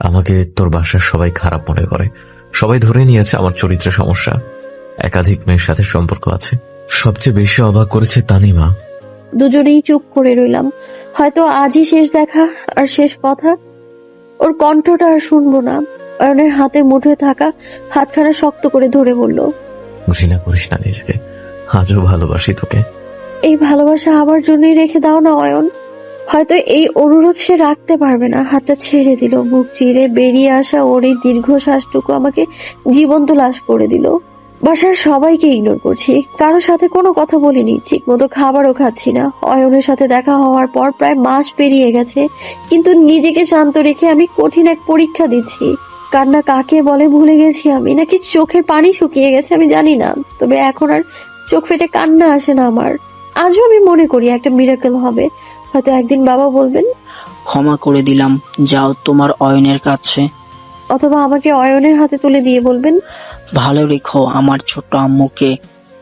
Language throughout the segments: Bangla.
আমাকে তোর বাসার সবাই খারাপ মনে করে। সবাই ধরে নিয়েছে আমার চরিত্রে সমস্যা। একাধিক মেয়ের সাথে সম্পর্ক আছে। সবচেয়ে বেশি অবাক করেছে তানিমা। দুজনেই চুপ করে রইলাম। হয়তো আজই শেষ দেখা আর শেষ কথা। ওর কণ্ঠটা আর শুনবো না। অয়নের হাতের মুঠোয় থাকা হাতখানা শক্ত করে ধরে বলল, ঘৃণা করিস না নিজেকে, আজও ভালোবাসি তোকে। এই ভালোবাসা আমার জন্যই রেখে দাও না অয়ন। হয়তো এই অনুরোধ সে রাখতে পারবে না। হাতটা ছেড়ে দিল। মুখ চিরে বেরিয়ে আসা ওর এই দীর্ঘ শ্বাসটুকু আমাকে জীবন্ত লাশ করে দিল। বাসার সবাইকে ইগনোর করছি, কারো সাথে কোনো কথা বলিনি, ঠিক মতো খাবারও খাচ্ছি না। অয়নের সাথে দেখা হওয়ার পর প্রায় মাস পেরিয়ে গেছে, কিন্তু নিজেকে শান্ত রেখে আমি কঠিন এক পরীক্ষা দিচ্ছি। কান্না কাকে বলে ভুলে গেছি আমি, নাকি চোখের পানি শুকিয়ে গেছে আমি জানি না। তবে এখন আর চোখ ফেটে কান্না আসে না আমার। আজও আমি মনে করি একটা মিরাকেল হবে। হয়তো একদিন বাবা বলবেন, ক্ষমা করে দিলাম, যাও তোমার অয়নের কাছে। অথবা আমাকে অয়নের হাতে তুলে দিয়ে বলবেন, ভালো রেখো আমার ছোট আম্মুকে।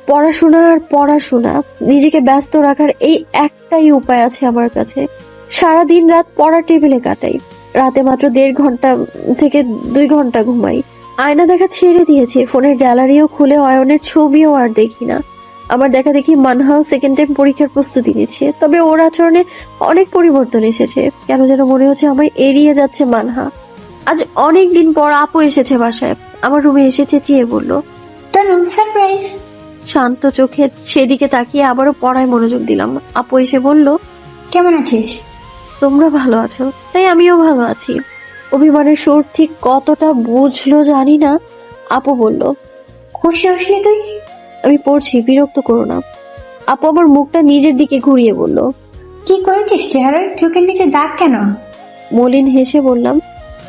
পড়াশোনা আর পড়াশোনা। নিজেকে ব্যস্ত রাখার এই একটাই উপায় আছে আমার কাছে। সারা দিন রাত পড়ার টেবিলে কাটাই। রাতে মাত্র 1.5 ঘন্টা থেকে 2 ঘন্টা ঘুমাই। আয়না দেখা ছেড়ে দিয়েছি। ফোনের গ্যালারিও খুলে অয়নের ছবিও আর দেখি না। আমার দেখা দেখি মানহাও সেকেন্ড টাইম পরীক্ষার প্রস্তুতি নিচ্ছে। তবে ওর আচরণে অনেক পরিবর্তন এসেছে। কেন যেন মনে হচ্ছে আমায় এড়িয়ে যাচ্ছে মানহা। আজ অনেক দিন পর আপু এসেছে বাসায়। আমার রুমে এসে চেঁচিয়ে বলল, তনু সারপ্রাইজ। শান্ত চোখে সেদিকে তাকিয়ে আবারও পড়ায় মনোযোগ দিলাম। আপু এসে বলল, কেমন আছিস? তোমরা ভালো আছো? তাই আমিও ভালো আছি। অভিমানের সুর ঠিক কতটা বুঝলো জানি না। আপু বলল, খুশি হসনি তুই? আমি পড়ছি, বিরক্ত করো না। আপু আমার মুখটা নিজের দিকে ঘুরিয়ে বলল, কি করেছিস চেহারার? চোখের নিচে দাগ কেন? মলিন হেসে বললাম,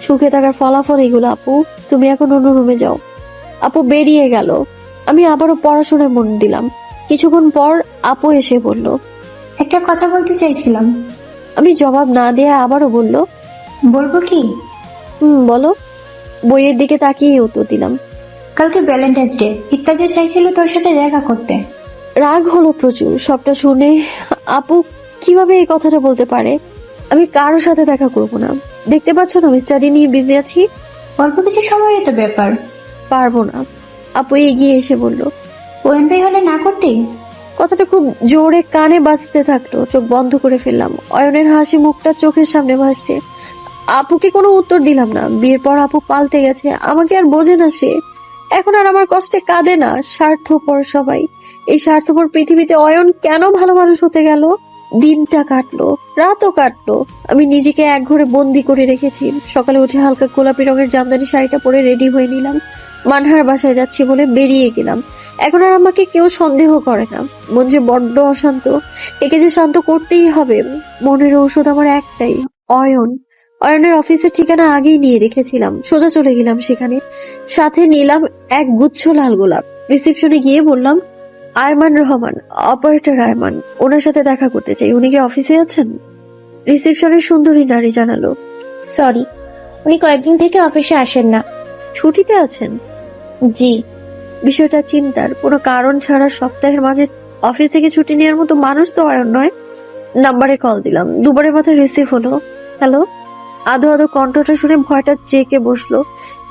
সুখে থাকার ফলাফল এগুলো আপু। তুমি এখন অন্য রুমে যাও। আপু বেরিয়ে গেল। আমি আবারও পড়াশোনায় মন দিলাম। কিছুক্ষণ পর আপু এসে বলল, একটা কথা বলতে চাইছিলাম। আমি জবাব না দিয়ে আবারও বলল, বলবো কি? বলো। বইয়ের দিকে তাকিয়ে উত্তর দিলাম। কালকে ভ্যালেন্টাইন্স ডে, ইত্যাদি চাইছিল তোর সাথে দেখা করতে। রাগ হলো প্রচুর সবটা শুনে। আপু কিভাবে এই কথাটা বলতে পারে? আমি কারোর সাথে দেখা করব না। দেখতে পাচ্ছ না আমি স্টাডি নিয়ে বিজি আছি। অল্প কিছু সময়ের তো ব্যাপার। পারবো না। আপু এগিয়ে এসে বলল, ওয়েন ভাই হলে না করতেই। কথাটা খুব জোরে কানে বাজতে থাকলো। চোখ বন্ধ করে ফেললাম। অয়নের হাসি মুখটা চোখের সামনে ভাসছে। আপুকে কোনো উত্তর দিলাম না। বিয়ের পর আপু পাল্টে গেছে। আমাকে আর বোঝে না সে। এখন আর আমার কষ্টে কাঁদে না। স্বার্থপর সবাই। এই স্বার্থপর পৃথিবীতে অয়ন কেন ভালো মানুষ হতে গেল? দিনটা কাটলো, রাতও কাটলো। আমি নিজেকে এক ঘরে বন্দি করে রেখেছি। সকালে উঠে হালকা গোলাপি রঙের জামদানি শাড়িটা পরে রেডি হয়ে নিলাম। মানহার বাসায় যাচ্ছি বলে বেরিয়ে গেলাম। এখন আর আমাকে কেউ সন্দেহ করে না। মন যে বড্ড অশান্ত। একে যে শান্ত করতেই হবে। মনের ঔষধ আমার একটাই, অয়ন। অয়নের অফিসের ঠিকানা আগেই নিয়ে রেখেছিলাম। সোজা চলে গেলাম সেখানে। সাথে নিলাম এক গুচ্ছ লাল গোলাপ। রিসেপশনে গিয়ে বললাম, আয়মান রহমান, অপারেটর আয়মান, ওনার সাথে দেখা করতে চাই। উনি কি অফিসে আছেন? রিসেপশনের সুন্দরী নারী জানালো, সরি, উনি কয়েকদিন থেকে অফিসে আসেন না। ছুটিতে আছেন? জি। বিষয়টা চিন্তার। কোনো কারণ ছাড়া সপ্তাহের মাঝে অফিস থেকে ছুটি নেওয়ার মতো মানুষ তো অয়ন নয়। নাম্বারে কল দিলাম। দুবারের মাথায় রিসিভ হলো। হ্যালো। আধো আধো কণ্ঠটা শুনে ভয়টা চেকে বসলো।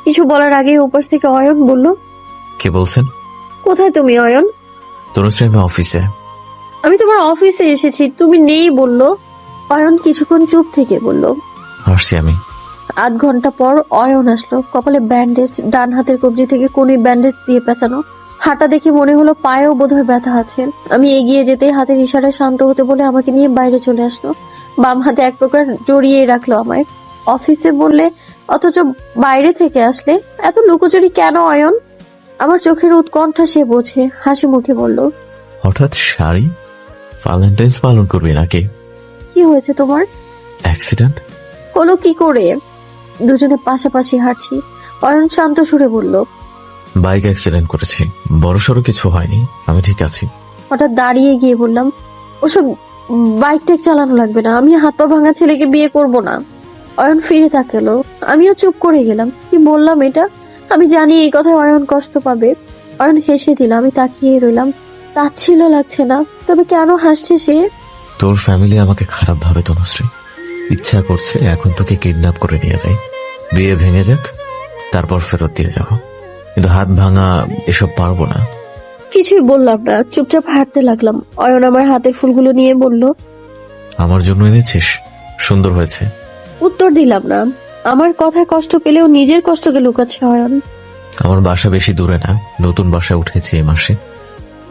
কিছু বলার আগে উপাস থেকে অয়ন বলল, কে বলছেন? কোথায় তুমি অয়ন? তনুশ্রী, আমি অফিসে। আমি তোমার অফিসে এসেছি, তুমি নেই বললো। অয়ন কিছুক্ষণ চুপ থেকে বলল, আসছি আমি। আধ ঘন্টা পর অয়ন আসলো। কপালে ব্যান্ডেজ, ডান হাতের কবজি থেকে কোনি ব্যান্ডেজ দিয়ে পেঁচানো। হাঁটা দেখে মনে হলো পায়েও বোধহয় ব্যথা আছে। আমি এগিয়ে যেতেই হাতের ইশারায় শান্ত হতে বলে আমাকে নিয়ে বাইরে চলে আসলো। বাম হাতে এক প্রকার জড়িয়ে রাখলো আমায়। অফিসে বললে অথচ বাইরে থেকে আসলে এত লুকোচুরি কেন অয়ন? আমার চোখের উৎকণ্ঠা সে বোঝে। হাসি মুখে বলল, হঠাৎ শাড়ি? ভ্যালেন্টাইন্স পালন করবি নাকি? কি হয়েছে তোমার? অ্যাক্সিডেন্ট হলো কি করে? দুজনে পাশাপাশি হাঁটছি। অয়ন শান্ত সুরে বলল, বাইক অ্যাক্সিডেন্ট করেছি। বড়সড় কিছু হয়নি, আমি ঠিক আছি। হঠাৎ দাঁড়িয়ে গিয়ে বললাম, ওসব বাইক টেক চালানো লাগবে না। আমি হাত পা ভাঙা ছেলেকে বিয়ে করব না। অয়ন ফিরে তাকালো। আমিও চুপ করে গেলাম। কি বললাম এটা? আমি জানি এই কথায় অয়ন কষ্ট পাবে। অয়ন হেসে দিল। আমি তাকিয়ে রইলাম। তাচ্ছিল্য লাগছে না। তবে কেন হাসছে সে? তোর ফ্যামিলি আমাকে খারাপ ভাবে তনুশ্রী। ইচ্ছা করছে এখন তোকে কিডন্যাপ করে নিয়ে যাই। বিয়ে ভেঙে যাক, তারপর ফেরত দিয়ে যাব, কিন্তু হাত ভাঙা এসব পারবো না। কিছুই বললাম না, চুপচাপ হাঁটতে লাগলাম। অয়ন আমার হাতের ফুলগুলো নিয়ে বলল, আমার জন্য এনেছিস? সুন্দর হয়েছে। উত্তর দিলাম না। আমার কথায় কষ্ট পেলেও নিজের কষ্টকে লুকাচ্ছে অয়ন। আমার বাসা বেশি দূরে না, নতুন বাসায় উঠেছি এই মাসে।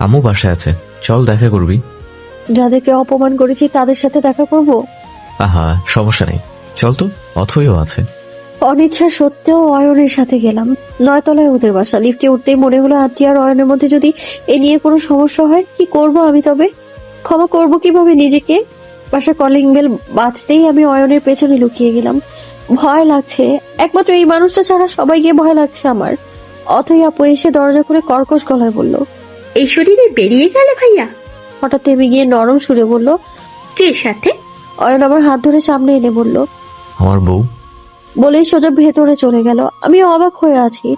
আম্মু বাসায় আছে, চল দেখা করবি। যাদেরকে অপমান করেছি তাদের সাথে দেখা করব? আহা, সমস্যা নেই, চল তো, অথইও আছে। অনিচ্ছা সত্ত্বেও অয়নের সাথে গেলাম। 9 তলায় ওদের বাসা। লিফটে উঠতেই মনে হলো আন্টি আর অয়নের মধ্যে যদি এ নিয়ে কোনো সমস্যা হয়, কি করব আমি? তবে ক্ষমা করব কিভাবে নিজেকে? বাসা কলিং বেল বাজতেই আমি অয়নের পেছনে লুকিয়ে গেলাম। ভয় লাগছে, একমাত্র এই মানুষটা ছাড়া সবাইকে ভয় লাগছে আমার। অথই আপু এসে দরজা করে কর্কশ গলায় বলল, এই শরীরে বেরিয়ে গেল ভাইয়া? হঠাৎ থেমে গিয়ে নরম সুরে বলল, কে সাথে? অয়ন আমার হাত ধরে সামনে এনে বলল, আমার বউ। বলেই সোজা ভেতরে চলে গেল। আমি অবাক হয়ে আছি।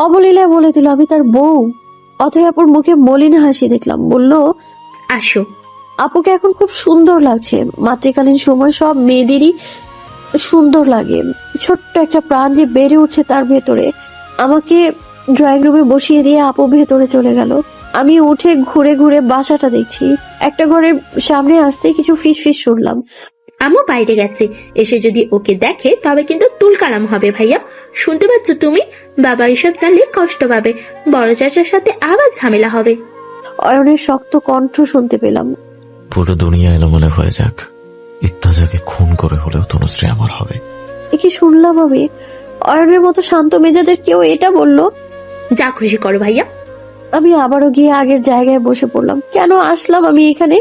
অবলীলায় বলে দিল আমি তার বউ। অথই আপুর মুখে মলিন হাসি দেখলাম। বলল, আসো। আপুকে এখন খুব সুন্দর লাগছে। মাতৃকালীন সময় সব মেয়েদেরই সুন্দর লাগে। ছোট্ট একটা প্রাণ যে বেড়ে উঠছে তার ভেতরে। আমাকে ড্রয়িং রুমে বসিয়ে দিয়ে আপু ভেতরে চলে গেল। আমি উঠে ঘুরে ঘুরে বাসাটা দেখছি। একটা ঘরের সামনে আসতে কিছু ফিস ফিস শুনলাম। আমু বাইরে গেছে, এসে যদি ওকে দেখে তবে কিন্তু তুলকালাম হবে ভাইয়া। শুনতে পাচ্ছ তুমি? বাবা এসব জানলে কষ্ট পাবে, বড় চাচার সাথে আবার ঝামেলা হবে। অয়নের শক্ত কণ্ঠ শুনতে পেলাম। পুরো দুনিয়া এলোমেলো হয়ে যাক, ইত্তাজাকে খুন করে হলেও তনুশ্রী আমার হবে। এ কি শুনলাম আমি? অয়নের মতো শান্ত মেজাজের কেউ এটা বলল? যা খুশি করো ভাইয়া। আমি আবারও গিয়ে আগের জায়গায় বসে পড়লাম। কেন আসলাম আমি এখানে?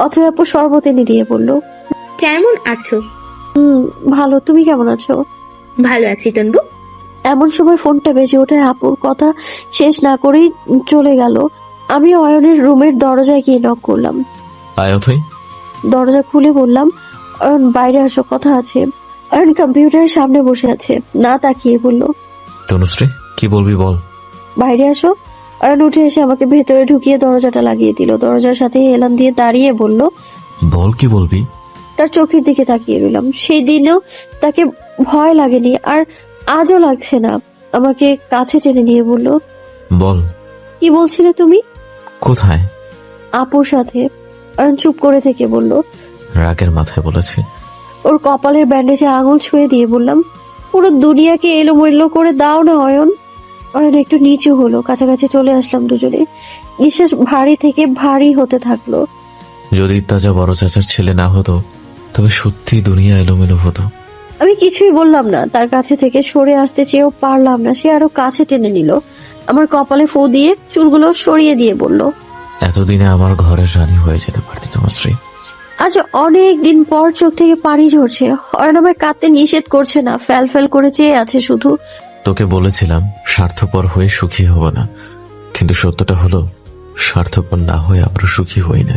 অথবা আপু শরবত এনে দিয়ে বলল, কেমন আছো? ভালো, তুমি কেমন আছো? ভালো আছি তনবু। এমন সময় ফোনটা বেজে ওঠে। আপুর কথা শেষ না করেই চলে গেল। আমি অয়নের রুমের দরজায় গিয়ে নক করলাম। আয় অথই। দরজা খুলে বললাম, অয়ন বাইরে আসো, কথা আছে। অয়ন কম্পিউটারের সামনে বসে আছে, না তাকিয়ে বলল, তনুশ্রী কি বলবি বল। বাইরে আসো। অয়ন উঠে এসে আমাকে ভেতরে ঢুকিয়ে দরজাটা লাগিয়ে দিল। দরজার সাথে হেলান দিয়ে দাঁড়িয়ে বলল, বল কি বলবি। তার চোখের দিকে তাকিয়ে রইলাম। সেই দিনেও তাকে ভয় লাগেনি, আর আজও লাগছে না। আমাকে কাছে টেনে নিয়ে বলল, বল। কি বলছিলে তুমি? কোথায়? আপুর সাথে। অয়ন চুপ করে থেকে বলল, রাগের মাথায় বলেছি। ওর কপালের ব্যান্ডেজে আঙুল ছুঁয়ে দিয়ে বললাম, পুরো দুনিয়াকে এলোমেলো করে দাও না অয়ন। অয়ন একটু নিচু হলো। কাছাকাছি চলে আসলাম দুজনে। নিঃশ্বাস ভারী থেকে ভারী হতে থাকলো। যদি ইত্তাজা বড় চাচার ছেলে না হতো তবে সত্যি দুনিয়া এলোমেলো হতো। আমি কিছুই বললাম না। তার কাছে থেকে সরে আসতে চেয়েও পারলাম না। সে আরো কাছে টেনে নিল। আমার কপালে ফু দিয়ে চুলগুলো সরিয়ে দিয়ে বলল, এতদিনে আমার ঘরের রানী হয়ে যেতে পারতি তনুশ্রী। আজ অনেক দিন পর চোখ থেকে পানি ঝরছে। অয়ন আমায় কাঁদতে নিষেধ করছে না, ফ্যাল ফ্যাল করে চেয়ে আছে শুধু। তোকে বলেছিলাম স্বার্থপর হয়ে সুখী হব না, কিন্তু সত্যটা হলো স্বার্থপর না হয়ে আমরা সুখী হই না।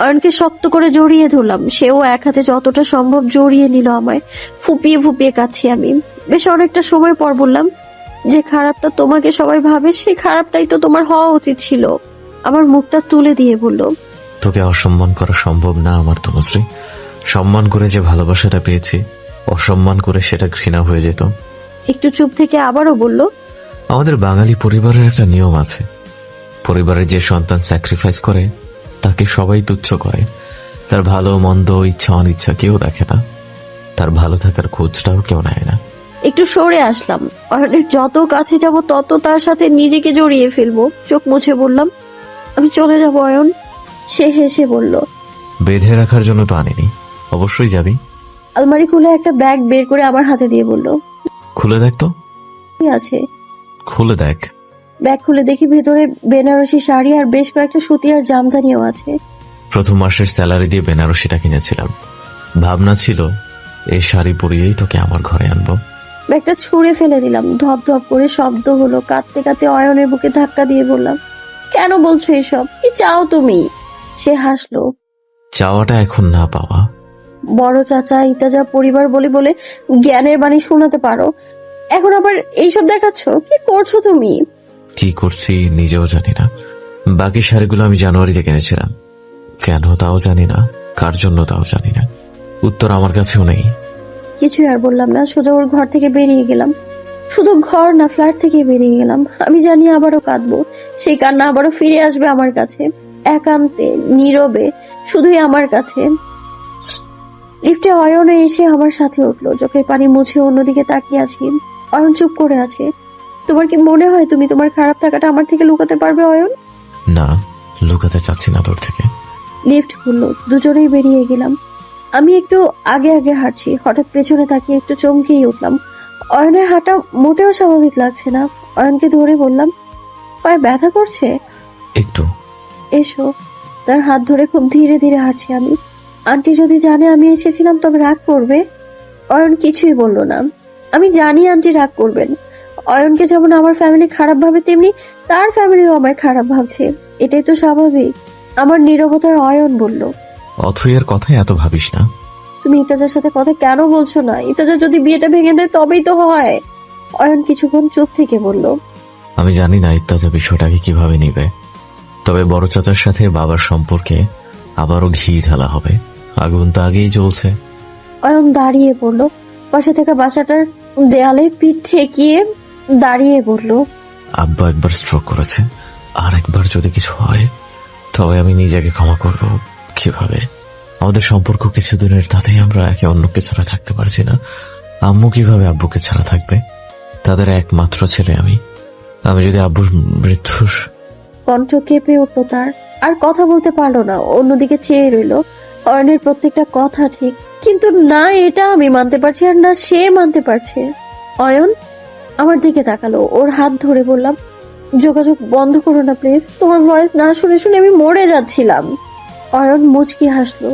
অয়নকে শক্ত করে জড়িয়ে ধরলাম। সেও এক হাতে যতটা সম্ভব জড়িয়ে নিল আমায়। ফুপিয়ে ফুপিয়ে কাঁদছি আমি। বেশ অনেকটা সময় পর বললাম, যে খারাপটা তোমাকে সবাই ভাবে সেই খারাপটাই তো তোমার হওয়া উচিত ছিল। আমার মুখটা তুলে দিয়ে বলল, তোকে অসম্মান করা সম্ভব না আমার তনুশ্রী। সম্মান করে যে ভালোবাসাটা পেয়েছি, অসম্মান করে সেটা ঘৃণা হয়ে যেত। একটু চুপ থেকে আবারও বলল, আমাদের বাঙালি পরিবারের একটা নিয়ম আছে, পরিবারের যে সন্তান স্যাক্রিফাইস করে তাকে সবাই তুচ্ছ করে। তার ভালো মন্দ ইচ্ছা অনিচ্ছা কেউ দেখে না, তার ভালো থাকার খোঁজটাও কেউ নেয় না। একটু সরে আসলাম। অয়নের যত কাছে যাব তত তার সাথে নিজেকে জড়িয়ে ফেলবো। চোখ মুছে বললাম, আমি চলে যাব অয়ন। সে হেসে বলল, বেঁধে রাখার জন্য তো আনিনি, অবশ্যই যাবি। আলমারি খুলে একটা ব্যাগ বের করে আমার হাতে দিয়ে বলল, খুলে দেখ তো। কি আছে? খুলে দেখ। ব্যাগ খুলে দেখি ভেতরে বেনারসি শাড়ি আর বেশ কয়েকটা সুতি আর জামদানিও আছে। প্রথম মাসের স্যালারি দিয়ে বেনারসিটা কিনেছিলাম। ভাবনা ছিল এই শাড়ি পরিয়েই তোকে আমার ঘরে আনবো। ব্যাগটা ছুঁড়ে ফেলে দিলাম। ধপ ধপ করে শব্দ হলো। কাঁদতে কাঁদতে অয়নের বুকে ধাক্কা দিয়ে বললাম, কেন বলছো এসব? কি চাও তুমি? সে হাসলো। চাওয়াটা এখন না পাওয়া। বড় চাচা ইতাজা পরিবার বলে বলে জ্ঞানের বাণী শোনাতে পারো, এখন আবার এইসব দেখাচ্ছ? কি করছো তুমি? কি করছি নিজেও জানি না। বাকি শাড়িগুলো আমি জানুয়ারিতে কিনেছিলাম, কেন তাও জানি না, কার জন্য তাও জানি না। উত্তর আমার কাছেও নেই। কিছুই আর বললাম না, সোজা ওর ঘর থেকে বেরিয়ে গেলাম। শুধু ঘর না, ফ্ল্যাট থেকে বেরিয়ে গেলাম। আমি জানি আবারও কাঁদবো, সেই কান্না আবারও ফিরে আসবে আমার কাছে, একান্তে, নীরবে, শুধুই আমার কাছে। লিফটে অয়নে এসে আমার সাথে উঠলো, চোখের পানি মুছে অন্যদিকে তাকিয়ে আছি। অয়ন চুপ করে আছে। তোমার কি মনে হয় তুমি তোমার খারাপ থাকাটা আমার থেকে লুকাতে পারবে অয়ন? না, লুকাতে চাচ্ছি না তোর থেকে। লিফট খুললো, দুজনেই বেরিয়ে গেলাম। আমি একটু আগে আগে হাঁটছি, হঠাৎ পেছনে তাকিয়ে একটু চমকেই উঠলাম। অয়নের হাঁটা মোটেও স্বাভাবিক লাগছে না। অয়নকে ধরে বললাম, পায়ে ব্যথা করছে? একটু। এসো। তার হাত ধরে খুব ধীরে ধীরে হাঁটছি আমি। আন্টি যদি জানে আমি এসেছিলাম তবে রাগ করবে। অয়ন কিছুই বলল না। আমি জানি আন্টি রাগ করবেন। অয়নকে যেমন আমার ফ্যামিলি খারাপ ভাবে, তেমনি তার ফ্যামিলিও আমায় খারাপ ভাবছে। এটাই তো স্বাভাবিক। আমার নীরবতায় অয়ন বলল, অথইয়ের কথায় এত ভাবিস না। তুমি ইতাজার সাথে কথা কেন বলছো না? ইতাজা যদি বিয়েটা ভেঙে দেয় তবেই তো হয়। অয়ন কিছুক্ষণ চুপ থেকে বলল, আমি জানি না ইত্তাজা বিষয়টাকে কিভাবে নিবে, তবে বড় চাচার সাথে বাবার সম্পর্কে আবারও ঘি ঢালা হবে। আগুন তো আগেই জ্বলছে। অয়ন দাঁড়িয়ে পড়লো, পাশে থাকা বাসাটার দেয়ালে পিঠ ঠেকিয়ে দাঁড়িয়ে বলল, আব্বা একবার স্ট্রোক করেছে, আর একবার যদি কিছু হয় তবে আমি নিজেকে ক্ষমা করব কিভাবে? আমাদের সম্পর্ক কিছুদিনের, তাতেই আমরা একে অন্যকে ছাড়া থাকতে পারছি না। আম্মু কিভাবে আব্বুকে ছাড়া থাকবে? তাদের একমাত্র ছেলে আমি। আমি যদি আব্বুর মৃত্যুর... কণ্ঠ কেঁপে উঠলো তার, আর কথা বলতে পারলো না। অন্যদিকে চেয়ে রইল। অয়নের প্রত্যেকটা কথা ঠিক, কিন্তু না এটা আমি মানতে পারছি, আর না সে মানতে পারছে। অয়ন আমার দিকে তাকালো, ওর হাত ধরে বললাম, যোগাযোগ বন্ধ করো না প্লিজ। তোমার ভয়েস না শুনে শুনে আমি মরে যাচ্ছিলাম। অয়ন মুচকি হাসলো।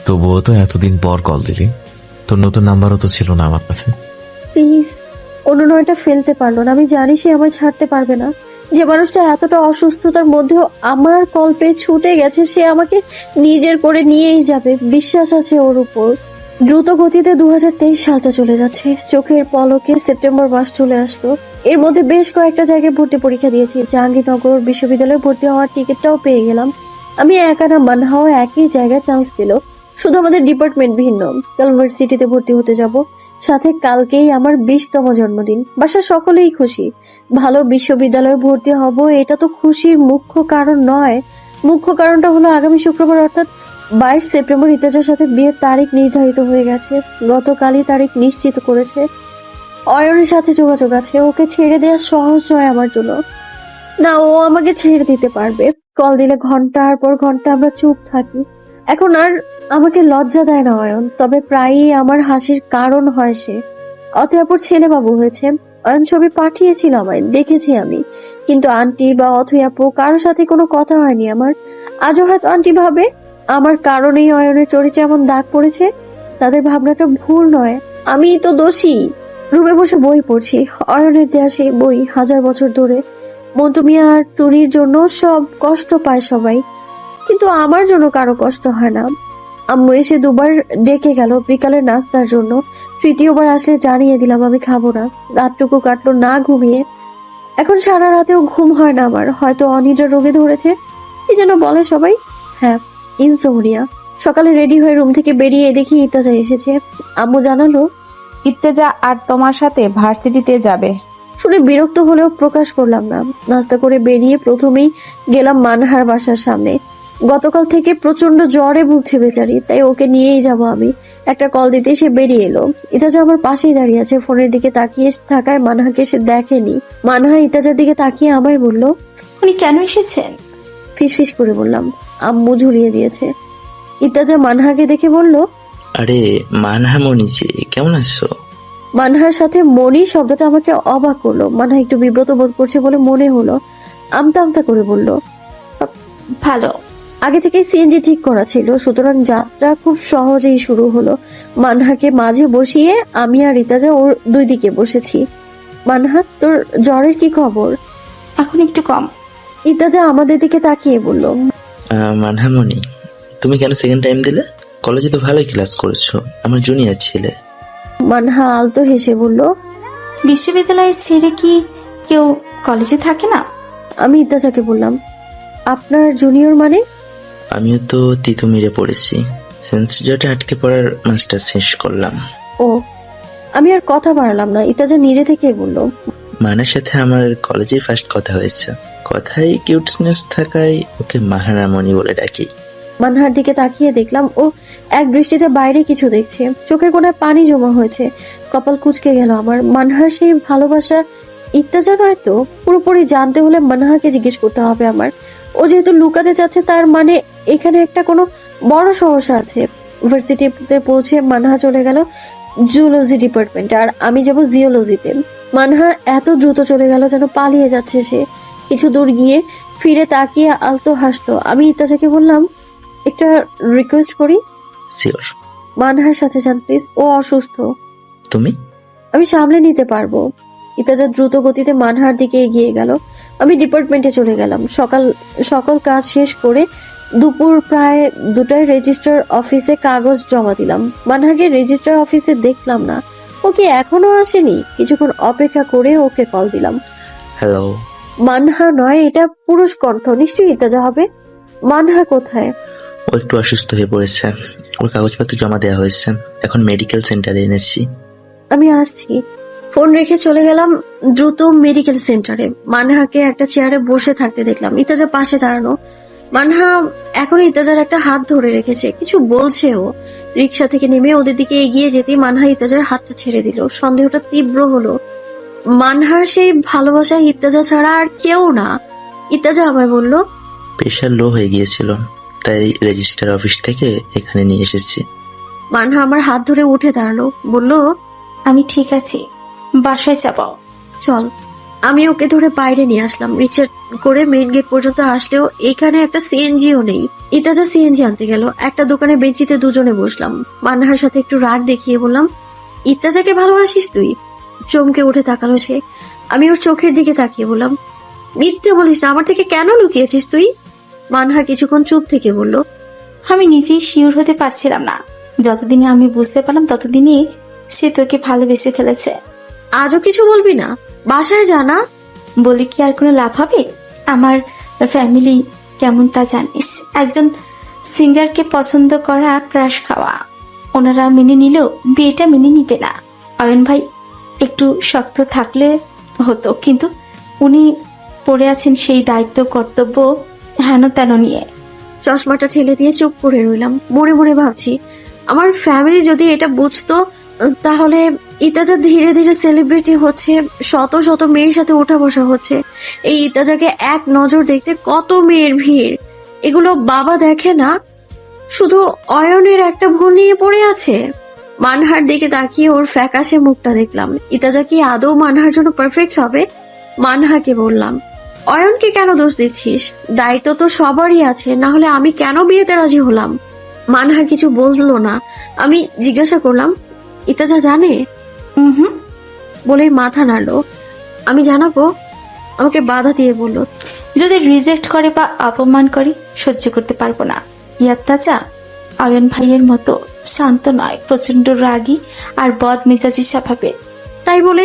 তবুও তো এতদিন পর কল দিলি, তোর নতুন নাম্বারও তো ছিল না আমার কাছে। প্লিজ। অনুনয়টা ফেলতে পারলো না। আমি জানি সে আমায় ছাড়তে পারবে না। যে মানুষটা এতটা অসুস্থতার মধ্যেও আমার কল পেয়ে ছুটে গেছে, সে আমাকে নিজের করে নিয়েই যাবে, বিশ্বাস আছে ওর উপর। দ্রুত গতিতে 2023 সালটা চলে যাচ্ছে। চোখের পলকে সেপ্টেম্বর মাস চলে আসলো। এর মধ্যে বেশ কয়েকটা জায়গায় ভর্তি পরীক্ষা দিয়েছি। জাহাঙ্গীরনগর বিশ্ববিদ্যালয়ে ভর্তি হওয়ার টিকিটটাও পেয়ে গেলাম। আমি একা না, মানহাও একই জায়গায় চান্স পেল, শুধু আমাদের ডিপার্টমেন্ট ভিন্ন। ইউনিভার্সিটিতে ভর্তি হতে যাব। সাথে কালকেই আমার 20তম জন্মদিন। বাসার সকলেই খুশি। ভালো বিশ্ববিদ্যালয়ে ভর্তি হব, এটা তো খুশির মুখ্য কারণ নয়। মুখ্য কারণটা হলো আগামী শুক্রবার অর্থাৎ 22 সেপ্টেম্বর ইতাজার সাথে বিয়ের তারিখ নির্ধারিত হয়ে গেছে। গতকালই তারিখ নিশ্চিত করেছে। অয়নের সাথে যোগাযোগ আছে। ওকে ছেড়ে দেওয়া সহজ নয় আমার জন্য। না, ও আমাকে ছেড়ে দিতে পারবে। কল দিলে ঘন্টার পর ঘন্টা আমরা চুপ থাকি। এখন আর আমাকে লজ্জা দেয় না অয়ন, তবে প্রায়ই আমার হাসির কারণ হয় সে। অথয়াপুর ছেলে বাবু হয়েছে। অয়ন ছবি পাঠিয়েছিল আমায়, দেখেছি আমি, কিন্তু আন্টি বা অথয়াপু কারোর সাথে কোনো কথা হয়নি আমার। আজও হয়তো আন্টি ভাবে আমার কারণেই অয়নের চরিত্রে এমন দাগ পড়েছে। তাদের ভাবনাটা ভুল নয়, আমিই তো দোষী। রুমে বসে বই পড়ছি, অয়নের দেয়া সেই বই, 1000 বছর ধরে। মন্টু মিয়া আর টুনির জন্য সব কষ্ট পায় সবাই, কিন্তু আমার জন্য কারো কষ্ট হয় না। আম্মু এসে 2বার ডেকে গেল বিকালের নাস্তার জন্য। 3য়বার আসলে জানিয়ে দিলাম আমি খাবো না। রাতটুকু কাটলো না ঘুমিয়ে। এখন সারা রাতেও ঘুম হয় না আমার। হয়তো অনিদ্রা রোগে ধরেছে, কি যেন বলে সবাই। হ্যাঁ, ইনসোমনিয়া। সকালে রেডি হয়ে রুম থেকে বেরিয়ে দেখি ইত্তেজা এসেছে। আম্মু জানালো, ইত্তেজা আর তোমার সাথে ভার্সিটিতে যাবে। শুনে বিরক্ত হলেও প্রকাশ করলাম না। নাস্তা করে বেরিয়ে প্রথমেই গেলাম মানহার বাসার সামনে। গতকাল থেকে প্রচন্ড জ্বরে ভুগছে বেচারি, তাই ওকে নিয়েই যাব আমি। একটা কল দিতে সে বেরিয়ে এলো। ইতাজা আমার পাশেই দাঁড়িয়ে আছে। ফোনের দিকে তাকিয়ে থাকায় মানহাকে সে দেখেনি। মানহা ইতাজার দিকে তাকিয়ে আমায় বলল, উনি কেন এসেছেন? ফিসফিস করে বললাম। আম্মু ঝুলিয়ে দিয়েছে। ইতাজা মানহাকে দেখে বলল, আরে মানহা মনিজি, কেমন আছো? মানহার সাথে মনি শব্দটা আমাকে অবাক করলো। মানহা একটু বিব্রত বোধ করছে বলে মনে হলো। আমতা আমতা করে বলল, ভালো। আগে থেকে সিএনজি ঠিক করা ছিল, সুতরাং যাত্রা খুব সহজেই শুরু হলো। মানহাকে মাঝে বসিয়ে আমি আর ইতাজা ওর 2 দিকে বসেছি। মানহা, তোর জ্বরের কি খবর? এখন একটু কম। ইতাজা আমাদের দিকে তাকিয়ে বলল, মানহা মনি, তুমি কেন সেকেন্ড টাইম দিলে? কলেজে তো ভালোই ক্লাস করেছো, আমার জুনিয়র ছিলে। মানহা আলতো হেসে বলল, বিশ্ববিদ্যালয়ে ছেড়ে কি কেউ কলেজে থাকে না? আমি ইতাজাকে বললাম, আপনার জুনিয়র মানে? আমিও তো তিতুমিরে পড়েছি, সেন্স জটে আটকে পড়ার মাস্টার শেষ করলাম। ও, আমি আর কথা বাড়ালাম না, ইতাজা নিজে থেকেই বলল, মানের সাথে আমার কলেজে ফার্স্ট কথা হয়েছে। কথায় কিউটনেস থাকায় ওকে মাহারামণি বলে ডাকি। মানহার দিকে তাকিয়ে দেখলাম ও এক দৃষ্টিতে বাইরে কিছু দেখছে, চোখের কোণায় পানি জমা হয়েছে। কপাল কুঁচকে গেল আমার। মানহার সেই ভালোবাসা ইত্যাজা নয় তো? পুরোপুরি জানতে হলে মানহাকে জিজ্ঞেস করতে হবে আমার। ও যেহেতু লুকাতে চাচ্ছে, তার মানে এখানে একটা কোনো বড় সমস্যা আছে। ইউনিভার্সিটিতে পৌঁছে মানহা চলে গেল জুলজি ডিপার্টমেন্টে, আর আমি যাব জিওলজিতে। মানহা এত দ্রুত চলে গেল যেন পালিয়ে যাচ্ছে সে। কিছু দূর গিয়ে ফিরে তাকিয়ে আলতো হাসলো। আমি ইত্যাজাকে বললাম, একটা রিকোয়েস্ট করি, শিওর। মানহার সাথে যান প্লিজ, ও অসুস্থ। তুমি? আমি সামলে নিতে পারবো। ইতাজা দ্রুত গতিতে মানহার দিকে এগিয়ে গেল। আমি ডিপার্টমেন্টে চলে গেলাম। সকল কাজ শেষ করে দুপুর প্রায় 2টায় রেজিস্ট্রার অফিসে কাগজ জমা দিলাম। মানহাকে রেজিস্ট্রার অফিসে দেখলাম না। ও কি এখনো আসেনি? কিছুক্ষণ অপেক্ষা করে ওকে কল দিলাম। হ্যালো। মানহা নয়, এটা পুরুষ কণ্ঠ, নিশ্চয়ই ইতাজা হবে। মানহা কোথায়? ও একটু অসুস্থ হয়ে পড়েছে, ওর কাগজপত্র জমা দেওয়া হয়েছে, এখন মেডিকেল সেন্টারে এনেছি। আমি আসছি। ফোন রেখে চলে গেলাম দ্রুত মেডিকেল সেন্টারে। মানহাকে একটা চেয়ারে বসে থাকতে দেখলাম, ইতাজা পাশে দাঁড়ানো। মানহা এখন ইতাজার একটা হাত ধরে রেখেছে, কিছু বলছে ও। রিক্সা থেকে নেমে ওদের দিকে এগিয়ে যেতেই মানহা ইতাজার হাতটা ছেড়ে দিল। সন্দেহটা তীব্র হলো। মানহার সেই ভালোবাসা ইতাজা ছাড়া আর কেউ না। ইতাজা আমায় বলল, প্রেশার লো হয়ে গিয়েছিল, তাই রেজিস্টার অফিস থেকে এখানে নিয়ে এসেছি। মানহা আমার হাত ধরে উঠে দাঁড়ালো, বলল, আমি ঠিক আছি, বাসায় যাব। চল। আমি ওকে ধরে বাইরে নিয়ে আসলাম। রিক্সা করে মেইন গেট পর্যন্ত আসলেও এখানে একটা সিএনজিও নেই। ইতাজা সিএনজি আনতে গেল। একটা দোকানে বেঞ্চিতে দুজনে বসলাম। মানহার সাথে একটু রাগ দেখিয়ে বললাম, ইতাজাকে ভালোবাসিস তুই? চমকে উঠে তাকালো সে। আমি ওর চোখের দিকে তাকিয়ে বললাম, মিথ্যে বলিস না, আমার থেকে কেন লুকিয়েছিস তুই? মানহা কিছুক্ষণ চুপ থেকে বলল, আমি নিজেই শিওর হতে পারছিলাম না। যতদিনে আমি বুঝতে পারলাম ততদিনই সে তোকে ভালোবেসে ফেলেছে। আজও কিছু বলবি না? বাসায় জানা। বলে কি আর কোনো লাভ হবে? আমার ফ্যামিলি কেমন তা জানিস। একজন সিঙ্গারকে পছন্দ করা, ক্রাশ খাওয়া, ওনারা মেনে নিলেও বিয়েটা মেনে নিবে না। অয়ন ভাই একটু শক্ত থাকলে হতো, কিন্তু উনি পড়ে আছেন সেই দায়িত্ব কর্তব্য হেন তেন নিয়ে। চশমাটা ঠেলে দিয়ে চুপ করে রইলাম। মনে মনে ভাবছি, আমার ফ্যামিলি যদি এটা বুঝতো, তাহলে ইতাজা ধীরে ধীরে সেলিব্রিটি হচ্ছে, শত শত মেয়ের সাথে ওঠা বসা হচ্ছে। এই ইতাজাকে এক নজর দেখতে কত মেয়ের ভিড়। এগুলো বাবা দেখে না, শুধু অয়নের একটা ভুল নিয়ে পড়ে আছে। মানহার দিকে তাকিয়ে ওর ফ্যাকাশে মুখটা দেখলাম। ইতাজা কি আদৌ মানহার জন্য পারফেক্ট হবে? মানহাকে বললাম, অয়নকে কেন দোষ দিচ্ছিস? দায়িত্ব তো সবারই আছে, না হলে আমি কেন বিয়েতে রাজি হলাম? মানহা কিছু বললো না। আমি জিজ্ঞাসা করলাম, ইতাজা জানে? হুম, বলেই মাথা নাড়লো। আমি জানাবো। আমাকে বাধা দিয়ে বলল, যদি রিজেক্ট করে বা অপমান করে সহ্য করতে পারবো না। ইয়াত্তাজা অয়ন ভাইয়ের মতো শান্ত নয়, প্রচন্ড রাগী আর বদ মেজাজি স্বভাবের। তাই বলে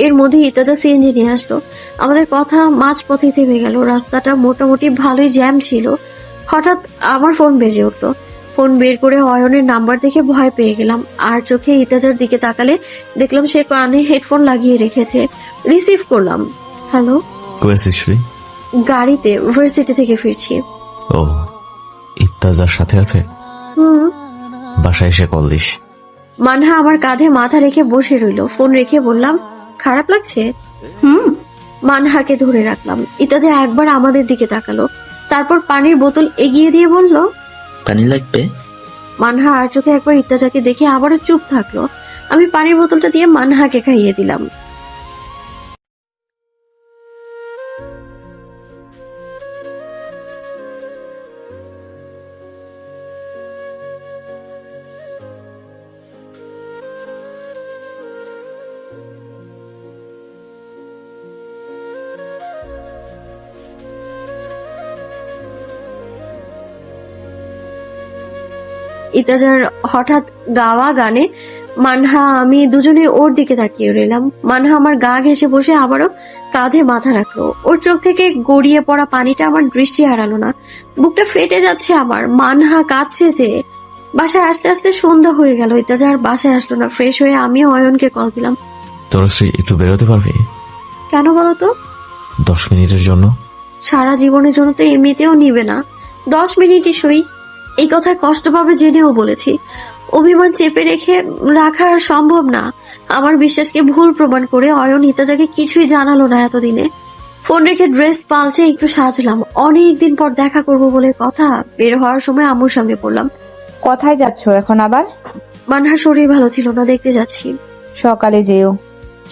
এর মধ্যে ইতাজা সিএনজি নিয়ে আসলো। আমাদের কথা মাঝপথে থেমে গেল। রাস্তাটা মোটামুটি ভালোই জ্যাম ছিল। হঠাৎ আমার ফোন বেজে উঠলো। ফোন বের করে অয়নের নাম্বার দেখে ভয় পেয়ে গেলাম। আর চোখে ইতাজার দিকে তাকালে দেখলাম সে কানে হেডফোন লাগিয়ে রেখেছে। রিসিভ করলাম। হ্যালো। কই আছিস তুই? গাড়িতে, ইউনিভার্সিটি থেকে ফিরছি। ও, ইত্তাজার সাথে আছে? হুম। বাসায় এসে কল দিস। মানহা আমার কাঁধে মাথা রেখে বসে রইল। ফোন রেখে বললাম, খারাপ লাগছে? মানহাকে ধরে রাখলাম। ইতাজা একবার আমাদের দিকে তাকালো, তারপর পানির বোতল এগিয়ে দিয়ে বলল, পানি লাগবে? মানহা আর চোখে একবার ইত্তাজাকে দেখে আবারও চুপ থাকলো। আমি পানির বোতলটা দিয়ে মানহাকে খাইয়ে দিলাম। ইতাজার হঠাৎ গাওয়া গানে মানহা আমি দুজনে ওর দিকে তাকিয়ে রইলাম। মানহা আমার গা ঘেঁষে বসে আবারও কাঁধে মাথা রাখলো। ওর চোখ থেকে গড়িয়ে পড়া পানিটা আমার দৃষ্টি হারালো না। বুকটা ফেটে যাচ্ছে আমার। মানহা কাঁদছে যে। বাসায় আসতে আসতে সন্ধ্যা হয়ে গেল। ইত্তেজা আর বাসায় আসলো না। ফ্রেশ হয়ে আমি অয়নকে কল দিলাম। তনুশ্রী একটু বেরোতে পারবি? কেন বলো তো? 10 মিনিটের জন্য। সারা জীবনের জন্য তো এমনিতেও নিবে না, 10 মিনিটই সই। এই কথায় কষ্ট পাবে জেনেও বলেছি। অভিমান চেপে রাখা আর সম্ভব না। আমার বিশ্বাসকে ভুল প্রমাণ করে অয়ন ইত্তেজাকে কিছুই জানালো না এতদিনে। ফোন রেখে ড্রেস পাল্টে একটু সাজলাম। অনেকদিন পর দেখা করব বলে কথা। বের হওয়ার সময় আম্মুর সামনে পড়লাম। কোথায় যাচ্ছ এখন আবার? মানহার শরীর ভালো ছিল না, দেখতে যাচ্ছি। সকালে যেও।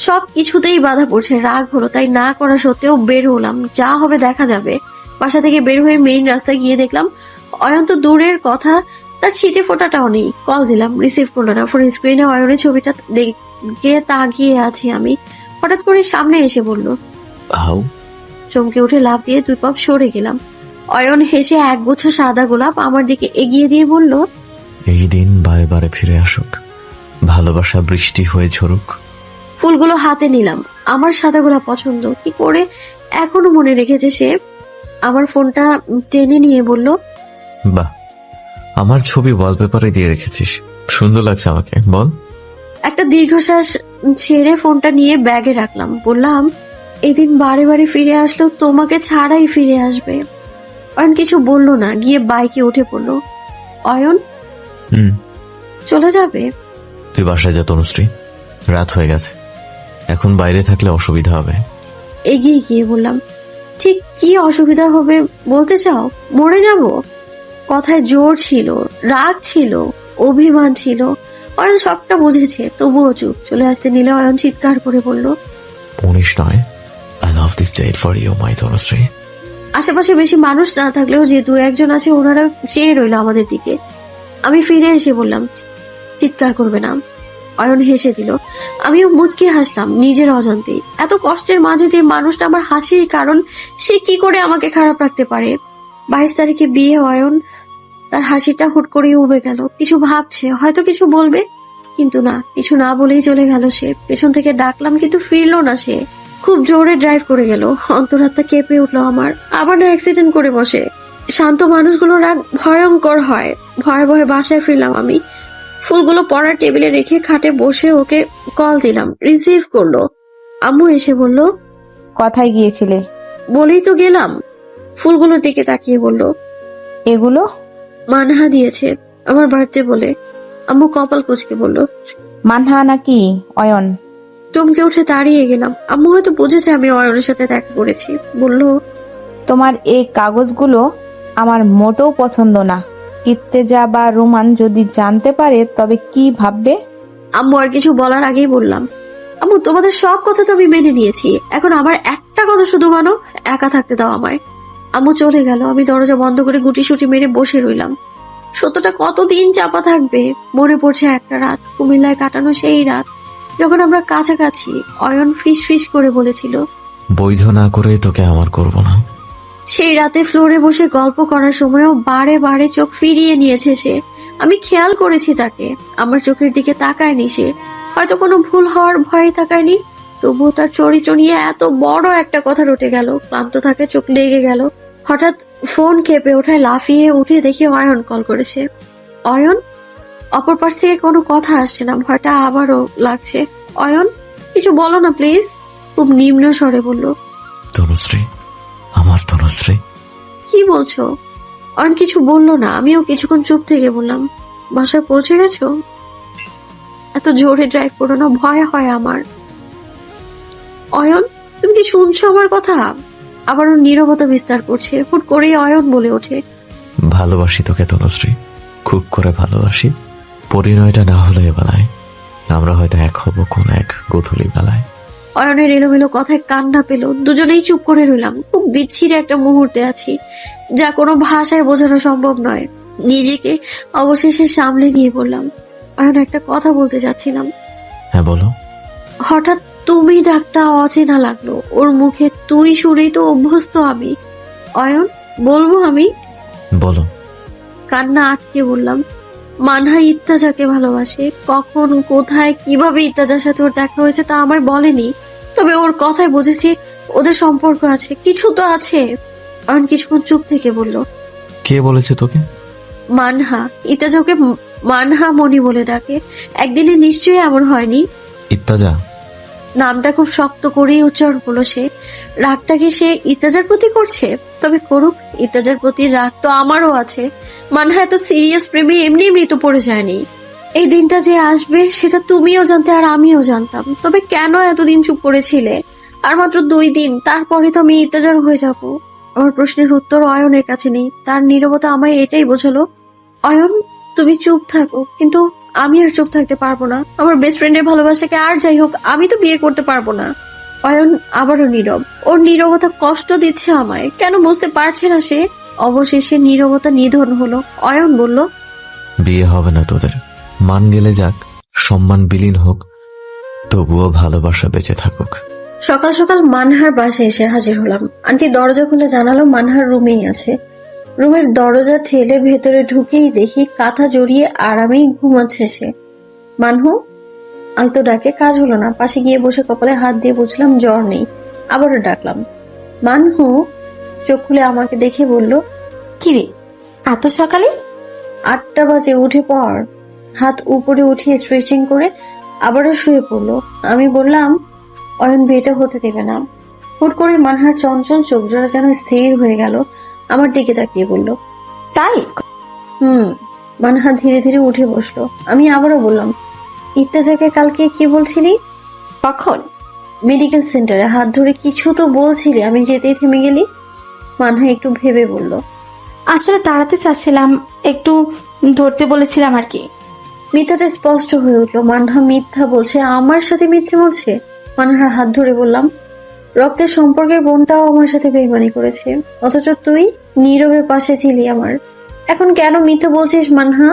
সব কিছুতেই বাধা পড়ছে, রাগ হলো, তাই না করা সত্ত্বেও বের হলাম। যা হবে দেখা যাবে। বাসা থেকে বের হয়ে মেইন রাস্তায় গিয়ে দেখলাম অয়ন তো দূরের কথা, তার ছিটে ফোটাটাও নেই। কল দিলাম, রিসিভ করলো না। ফোন স্ক্রিনে অয়নের ছবিটা দেখে তাকিয়ে আছি আমি। হঠাৎ করে সামনে এসে বলল। হাউ? চমকে উঠে লাফ দিয়ে 2 পা সরে গেলাম। অয়ন হেসে একগুচ্ছ সাদা গোলাপ আমার দিকে এগিয়ে দিয়ে বলল, এই দিন বারে বারে ফিরে আসুক, ভালোবাসা বৃষ্টি হয়ে ঝরুক। ফুলগুলো হাতে নিলাম। আমার সাদা গোলাপ পছন্দ, কি করে এখনো মনে রেখেছে সে। আমার ফোনটা টেনে নিয়ে বলল, বাহ, আমার ছবি ওয়ালপেপারে দিয়ে রেখেছিস, সুন্দর লাগছে আমাকে, বল। একটা দীর্ঘশ্বাস ছেড়ে ফোনটা নিয়ে ব্যাগে রাখলাম। বললাম, এদিন বারে বারে ফিরে আসলেও তোমাকে ছাড়াই ফিরে আসবে। অয়ন কিছু বলল না, গিয়ে বাইকে উঠে পড়লো। অয়ন চলে যাবে? তুই বাসায় যা তনুশ্রী, রাত হয়ে গেছে, এখন বাইরে থাকলে অসুবিধা হবে। এগিয়ে গিয়ে বললাম, ঠিক কি অসুবিধা হবে বলতে চাও? মরে যাব? কথায় জোর ছিল, রাগ ছিল, অভিমান ছিল। অয়ন সবটা বুঝেছে, তবুও চুপ। চলে আসতে নিলে অয়ন চিৎকার করে বলল, 19 নয়, I love this date for you my Tanushree. আশেপাশে বেশি মানুষ না থাকলেও যে 2-1 আছে ওনারা চেয়ে রইল আমাদের দিকে। আমি ফিরে এসে বললাম, চিৎকার করবে না। অয়ন হেসে দিল। আমিও মুচকি হাসলাম নিজের অজান্তেই। এত কষ্টের মাঝে যে মানুষটা আমার হাসির কারণ, সে কি করে আমাকে খারাপ রাখতে পারে? 22 তারিখে বিয়ে। অয়ন তার হাসিটা হুট করে উবে গেল। কিছু ভাবছে, হয়তো কিছু বলবে, কিন্তু না, কিছু না বলেই চলে গেল সে। পেছন থেকে ডাকলাম কিন্তু ফিরলো না সে। খুব জোরে ড্রাইভ করে গেল। অন্তরাত্মা কেঁপে উঠলো আমার। আবার না অ্যাক্সিডেন্ট করে বসে। শান্ত মানুষগুলোর রাগ ভয়ঙ্কর হয়। ভয়ে ভয়ে বাসায় ফিরলাম আমি। ফুলগুলো পড়ার টেবিলে রেখে খাটে বসে ওকে কল দিলাম, রিসিভ করলো। আম্মু এসে বলল, কোথায় গিয়েছিলে? বলেই তো গেলাম। ফুলগুলোর দিকে তাকিয়ে বলল, এগুলো? মানহা দিয়েছে আমার বার্থডে বলে। আম্মু কপাল কুঁচকে বলল। মানহা নাকি অয়ন? চমকে উঠে দাঁড়িয়ে গেলাম। আম্মু হয়তো বুঝেছে আমি অয়নের সাথে দেখা করেছি। বলল, তোমার এই কাগজগুলো আমার মোটেও পছন্দ না। ইত্তেজা বা রোমান যদি জানতে পারে তবে কি ভাববে? আম্মু আর কিছু বলার আগেই বললাম, আম্মু তোমাদের সব কথা তো আমি মেনে নিয়েছি, এখন আমার একটা কথা শুধু মানো, একা থাকতে দাও আমায়। আম্মু চলে গেল। আমি দরজা বন্ধ করে গুটিসুটি মেরে বসে রইলাম। সত্যটা কতদিন চাপা থাকবে? মনে পড়ছে একটা রাত, কুমিল্লায় কাটানো সেই রাত, যখন আমরা কাছাকাছি। অয়ন ফিস ফিস করে বলেছিল, বৈধ না করে তোকে আমার করব না। সেই রাতে ফ্লোরে বসে গল্প করার সময়ও বারে বারে চোখ ফিরিয়ে নিয়েছে সে। আমি খেয়াল করেছি তাকে, আমার চোখের দিকে তাকায়নি সে। হয়তো কোনো ভুল হওয়ার ভয়ে তাকায়নি, তবুও তার চরিত্র নিয়ে এত বড় একটা কথা রটে গেল। ক্লান্ত থাকে, চোখ লেগে গেল। হঠাৎ ফোন কেঁপে ওঠায় লাফিয়ে উঠে দেখি অয়ন কল করেছে। অয়ন? অপর পাশ থেকে কোনো কথা আসছে না। ভয়টা আবারও লাগছে। অয়ন, কিছু বলো না প্লিজ। খুব নিম্ন স্বরে বলল, তনুশ্রী, আমার তনুশ্রী। কি বলছো? অয়ন কিছু বললো না। আমিও কিছুক্ষণ চুপ থেকে বললাম, বাসায় পৌঁছে গেছো? এত জোরে ড্রাইভ করো না, ভয় হয় আমার। অয়ন, তুমি কি শুনছো আমার কথা? আবারও নীরবতা বিস্তার করছে। হুট করেই অয়ন বলে ওঠে, ভালোবাসি তোকে তনুশ্রী, খুব করে ভালোবাসি। পরিণয়টা না হলে বেলায় আমরা হয়তো এক হব কোন এক গোধূলি বেলায়। অয়নের এলোমেলো কথায় কান্না পেল। দুজনেই চুপ করে রইলাম। খুব বিচ্ছিরি একটা মুহূর্তে আছি, যা কোনো ভাষায় বোঝানো সম্ভব নয়। নিজেকে অবশেষে সামলে নিয়ে বললাম, অয়ন, একটা কথা বলতে চাচ্ছিলাম। হ্যাঁ বলো। হঠাৎ তুমি ডাকটা অচেনা লাগলো। ওর মুখে তুই শুনেই তো অভ্যস্ত আমি। অয়ন, বলবো আমি? বলো। কান্না আটকে বললাম, মানহা ইত্তেজাকে ভালোবাসে। কখন, কোথায়, কিভাবে ইত্তেজার সাথে ওর দেখা হয়েছে তা আমায় বলেনি, তবে ওর কথায় বুঝেছি ওদের সম্পর্ক আছে, কিছু তো আছে। অয়ন কিছুক্ষণ চুপ থেকে বলল, কে বলেছে তোকে? মানহা। ইত্তেজা ওকে মানহা মনি বলে ডাকে। একদিনে নিশ্চয়ই এমন হয়নি। ইত্তাজা, নামটা খুব শক্ত করেই উচ্চারণ করলো সে। রাগটা কি সে ইত্তেজার প্রতি করছে? তবে করুক, ইত্তেজার প্রতি রাগ তো আমারও আছে। মানহা এত সিরিয়াস প্রেমে এমনি মৃত্যু পড়ে যায়নি। এই দিনটা যে আসবে সেটা তুমিও জানতে আর আমিও জানতাম। তবে কেন এতদিন চুপ করেছিলে? আর মাত্র 2 দিন, তারপরে তো আমি ইত্তেজার হয়ে যাব। আমার প্রশ্নের উত্তর অয়নের কাছে নেই। তার নীরবতা আমায় এটাই বোঝালো, অয়ন তুমি চুপ থাকো, কিন্তু আমি আর চুপ থাকতে পারবো না। আমার বেস্ট ফ্রেন্ডের ভালোবাসাকে আর যাই হোক আমি তো বিয়ে করতে পারবো না। অয়ন আবারও নীরব। ওর নীরবতা কষ্ট দিচ্ছে আমায়। কেন বুঝতে পারছে না সে? অবশেষে নীরবতা নিধন হলো। অয়ন বলল, বিয়ে হবে না তোদের। মান গেলে যাক, সম্মান বিলীন হোক, তবুও ভালোবাসা বেঁচে থাকুক। সকাল সকাল মানহার বাসায় এসে হাজির হলাম। আন্টি দরজা খুলে জানালো মানহার রুমেই আছে। রুমের দরজা ঠেলে ভেতরে ঢুকেই দেখি কাঁথা জড়িয়ে আরামেই ঘুমাচ্ছে সে। মানহু আলতো ডাকে কাজ হলো না। পাশে গিয়ে বসে কপালে হাত দিয়ে বুঝলাম জ্বর নেই। আবারও ডাকলাম, মানহু। চোখ খুলে আমাকে দেখে বলল, কিরে এত সকালে? 8টা বাজে, উঠে পড়। হাত উপরে উঠিয়ে স্ট্রেচিং করে আবারও শুয়ে পড়লো। আমি বললাম, অয়ন বিয়েটা হতে দেবে না। হুট করে মানহার চঞ্চল চোখ জোড়া যেন স্থির হয়ে গেল। আমার দিকে তাকিয়ে বলল, তাই? মানহা ধীরে ধীরে উঠে বসলো। আমি আবারও বললাম, ইত্তেজাকে কালকে কি বলছিলি? কখন? মেডিকেল সেন্টারে হাত ধরে কিছু তো বলছিলি, আমি যেতেই থেমে গেলি। মানহা একটু ভেবে বলল, আসলে দাঁড়াতে চাচ্ছিলাম, একটু ধরতে বলেছিলাম আর কি। মিথ্যাটা স্পষ্ট হয়ে উঠলো। মানহা মিথ্যা বলছে, আমার সাথে মিথ্যে বলছে। মানহার হাত ধরে বললাম, রক্তের সম্পর্কের বোনটাও আমার সাথে বেইমানি করেছে, অথচ তুই নীরবে পাশে ছিলি আমার। এখন কেন মিথ্যা বলছিস মানহা?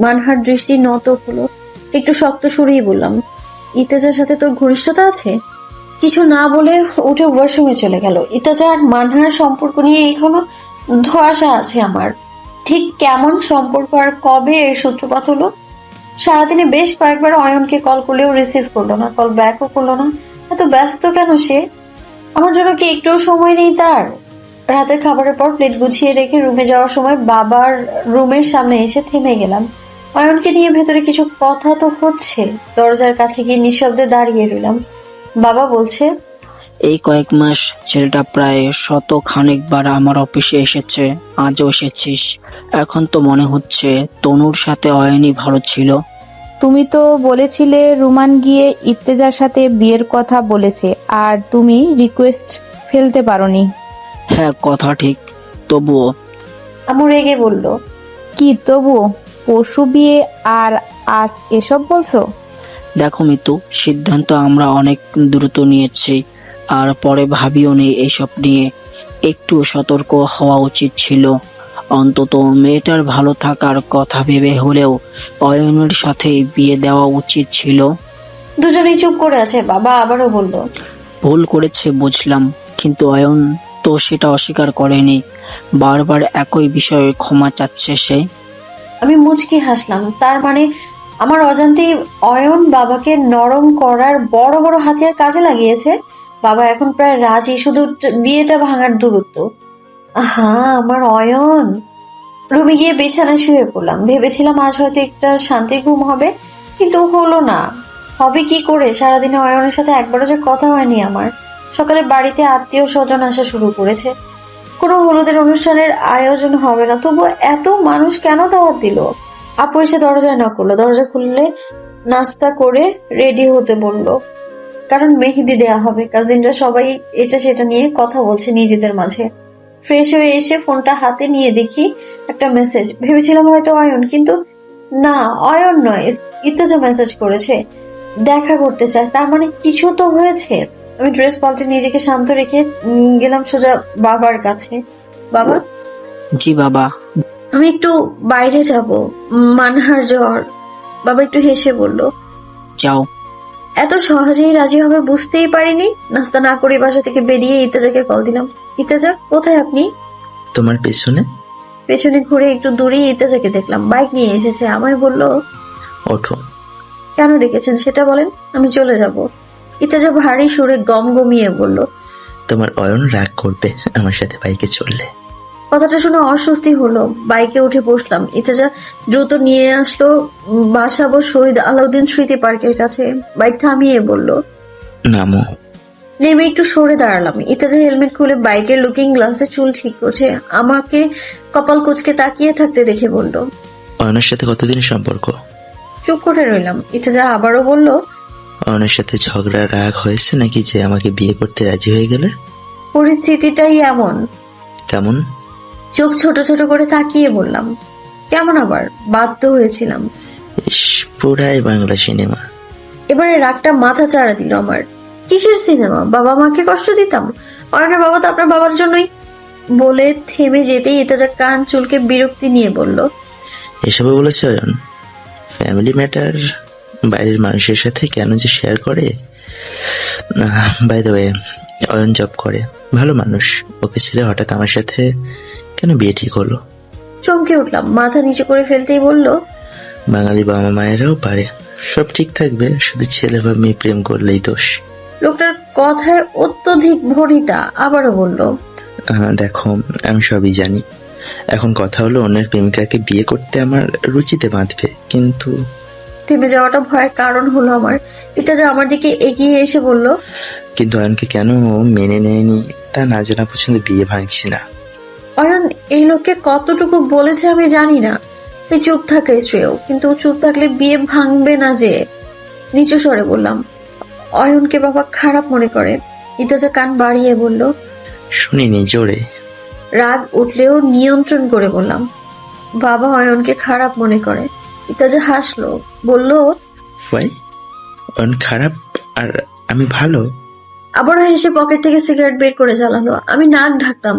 মানহার দৃষ্টি নত হলো। একটু শক্ত সুরেই বললাম, ইত্তেজার সাথে তোর ঘনিষ্ঠতা আছে? কিছু না বলে উঠে ওয়াশরুমে চলে গেল। ইত্তেজা আর মানহার সম্পর্ক নিয়ে এখনো ধোঁয়াশা আছে আমার। ঠিক কেমন সম্পর্ক আর কবে এর সূত্রপাত হলো? সারাদিনে বেশ কয়েকবার অয়নকে কল করলেও রিসিভ করলো না, কল ব্যাকও করলো না। এত ব্যস্ত কেন সে? আমার জন্য কি একটুও সময় নেই তার? রাতের খাবারের পর প্লেট গুছিয়ে রেখে রুমে যাওয়ার সময় বাবার রুমের সামনে এসে থেমে গেলাম। অয়নকে নিয়ে ভেতরে কিছু কথা তো হচ্ছে। দরজার কাছে গিয়ে নিঃশব্দে দাঁড়িয়ে রইলাম। বাবা বলছে, এই কয়েক মাস ছেলেটা প্রায় 100 বার আমার অফিসে এসেছে, আজও এসেছিস। এখন তো মনে হচ্ছে তনুর সাথে অয়নই ভালো ছিল। তুমি তো বলেছিলে রুমান গিয়ে ইত্তেজার সাথে বিয়ের কথা বলেছে আর তুমি রিকোয়েস্ট ফেলতে পারোনি। হ্যাঁ, কথা ঠিক, তবুও। আমু রেগে বলল, কি তবু? পরশু বিয়ে আর আজ এসব বলছো? দেখো মিতু, সিদ্ধান্ত আমরা অনেক দ্রুত নিয়েছি, আর পরে ভাবিও নেই এইসব নিয়ে। একটু সতর্ক হওয়া উচিত ছিল। অন্তত মেয়েটার ভালো থাকার কথা ভেবে হলেও অয়নের সাথে বিয়ে দেওয়া উচিত ছিল। দুজনেই চুপ করে আছে। বাবা আবারও বলল, ভুল করেছে বুঝলাম, কিন্তু অয়ন তো সেটা অস্বীকার করেনি। বারবার একই বিষয়ে ক্ষমা চাচ্ছে সে। আমি মুচকি হাসলাম। তার মানে আমার অজান্তেই অয়ন বাবাকে নরম করার বড় বড় হাতিয়ার কাজে লাগিয়েছে। বাবা এখন প্রায় রাজি, শুধু বিয়েটা ভাঙার দূরত্ব। আহা আমার অয়ন। রুমে গিয়ে বিছানায় শুয়ে পড়লাম। ভেবেছিলাম আজ হয়তো একটা শান্তির ঘুম হবে, কিন্তু হলো না। হবে কি করে? সারাদিনে অয়নের সাথে একবারও যে কথা হয়নি আমার। সকালে বাড়িতে আত্মীয় স্বজন আসা শুরু করেছে। কোনো হলুদের অনুষ্ঠানের আয়োজন হবে না, তবু এত মানুষ কেন দাওয়াত দিল? আপু এসে দরজায় নক করলো। দরজা খুললে নাস্তা করে রেডি হতে বলল, কারণ মেহেদি দেয়া হবে। কাজিনরা সবাই এটা সেটা নিয়ে কথা বলছে নিজেদের মাঝে। ফ্রেশ হয়ে এসে ফোনটা হাতে নিয়ে দেখি একটা মেসেজ। ভেবেছিলাম হয়তো অয়ন, কিন্তু না, অয়ন নয়, ইত্তেজা মেসেজ করেছে, দেখা করতে চায়। তার মানে কিছু তো হয়েছে। আমি ড্রেস পাল্টে নিজেকে শান্ত রেখে গেলাম সোজা বাবার কাছে। বাবা, জি বাবা। আমি একটু বাইরে যাব, মানহার জ্বর। বাবা একটু হেসে বলল, যাও। এত সহজেই রাজি হবে বুঝতেই পারিনি। নাস্তা না করে বাসা থেকে বেরিয়ে ইত্তেজাকে কল দিলাম। ইত্তেজা, কোথায় আপনি? তোমার পেছনে। পেছনে ঘুরে একটু দূরেই ইত্তেজাকে দেখলাম, বাইক নিয়ে এসেছে। আমায় বলল, ওঠো। কেন ডেকেছেন সেটা বলেন, আমি চলে যাব। ইত্তেজা ভারী সুরে গমগমিয়ে বলল, তোমার অয়ন রাগ করবে আমার সাথে বাইকে চললে। কথাটা শুনে অস্বস্তি হলো। বাইকে উঠে বসলাম। ইতেজা দ্রুত নিয়ে আসলো বাসাবো শহীদ আলাউদ্দিন স্মৃতি পার্কের কাছে। বাইক থামিয়ে বলল। নামো। নেমে একটু সরে দাঁড়ালাম। ইতেজা হেলমেট খুলে বাইকের লুকিং গ্লাসে চুল ঠিক করছে। আমাকে কপাল কুঁচকে তাকিয়ে থাকতে দেখে বলল। অয়নের সাথে কতদিনের সম্পর্ক? চুপ করে রইলাম। ইতেজা আবারও বলল। অয়নের সাথে ঝগড়া রাগ হয়েছে নাকি যে আমাকে বিয়ে করতে রাজি হয়ে গেলে? পরিস্থিতিটাই এমন। কেমন? চোখ ছোট ছোট করে তাকিয়ে বললাম। কেমন আবার? বাধ্য হয়েছিলাম। ইস, পুরাই বাংলা সিনেমা। এবারে রাগটা মাথা চাড়া দিল আমার। কিসের সিনেমা? বাবা মাকে কষ্ট দিতাম? অয়নের বাবা তো আপনার বাবার জন্যই। বলে থেমে যেতেই ইতেজা কান চুলকে বিরক্তি নিয়ে বলল। এসবে বলেছে অয়ন? ফ্যামিলি ম্যাটার বাইরের মানুষের সাথে কেন যে শেয়ার করে। By the way, Ayan job করে, ভালো মানুষ। ওকে ছেড়ে হঠাৎ আমার সাথে কেন বিয়ে ঠিক হলো? চমকে উঠলাম। মাথা নিচু করে ফেলতেই বলল। বাঙালি বাবা মায়েরাও পারে, সব ঠিক থাকবে, শুধু ছেলে বা মেয়ে প্রেম করলেই দোষ। লোকটার কথায় অত্যধিক ভনিতা। আবারও বলল। দেখো, আমি সবই জানি। এখন কথা হলো অন্যের প্রেমিকাকে বিয়ে করতে আমার রুচিতে বাঁধবে, কিন্তু থেমে যাওয়াটা ভয়ের কারণ হলো আমার। ইতেজা আমার দিকে এগিয়ে এসে বলল। কিন্তু অয়নকে কেন মেনে নেয়নি তা না জানা পর্যন্ত বিয়ে ভাঙছি না। অয়ন এই লোককে কতটুকু বলেছে আমি জানি না, তাই চুপ থাকা শ্রেয়। কিন্তু চুপ থাকলে বিয়ে ভাঙবে না যে। নিচু স্বরে বললাম। অয়নকে বাবা খারাপ মনে করে। ইতেজা কান বাড়িয়ে বলল। শুনিনি, জোরে। রাগ উঠলেও নিয়ন্ত্রণ করে বললাম। বাবা অয়নকে খারাপ মনে করে। ইতেজা হাসলো, বলল। ওয়াই? অয়ন খারাপ আর আমি ভালো? আবারও হেসে পকেট থেকে সিগারেট বের করে জ্বালালো। আমি নাক ঢাকতাম।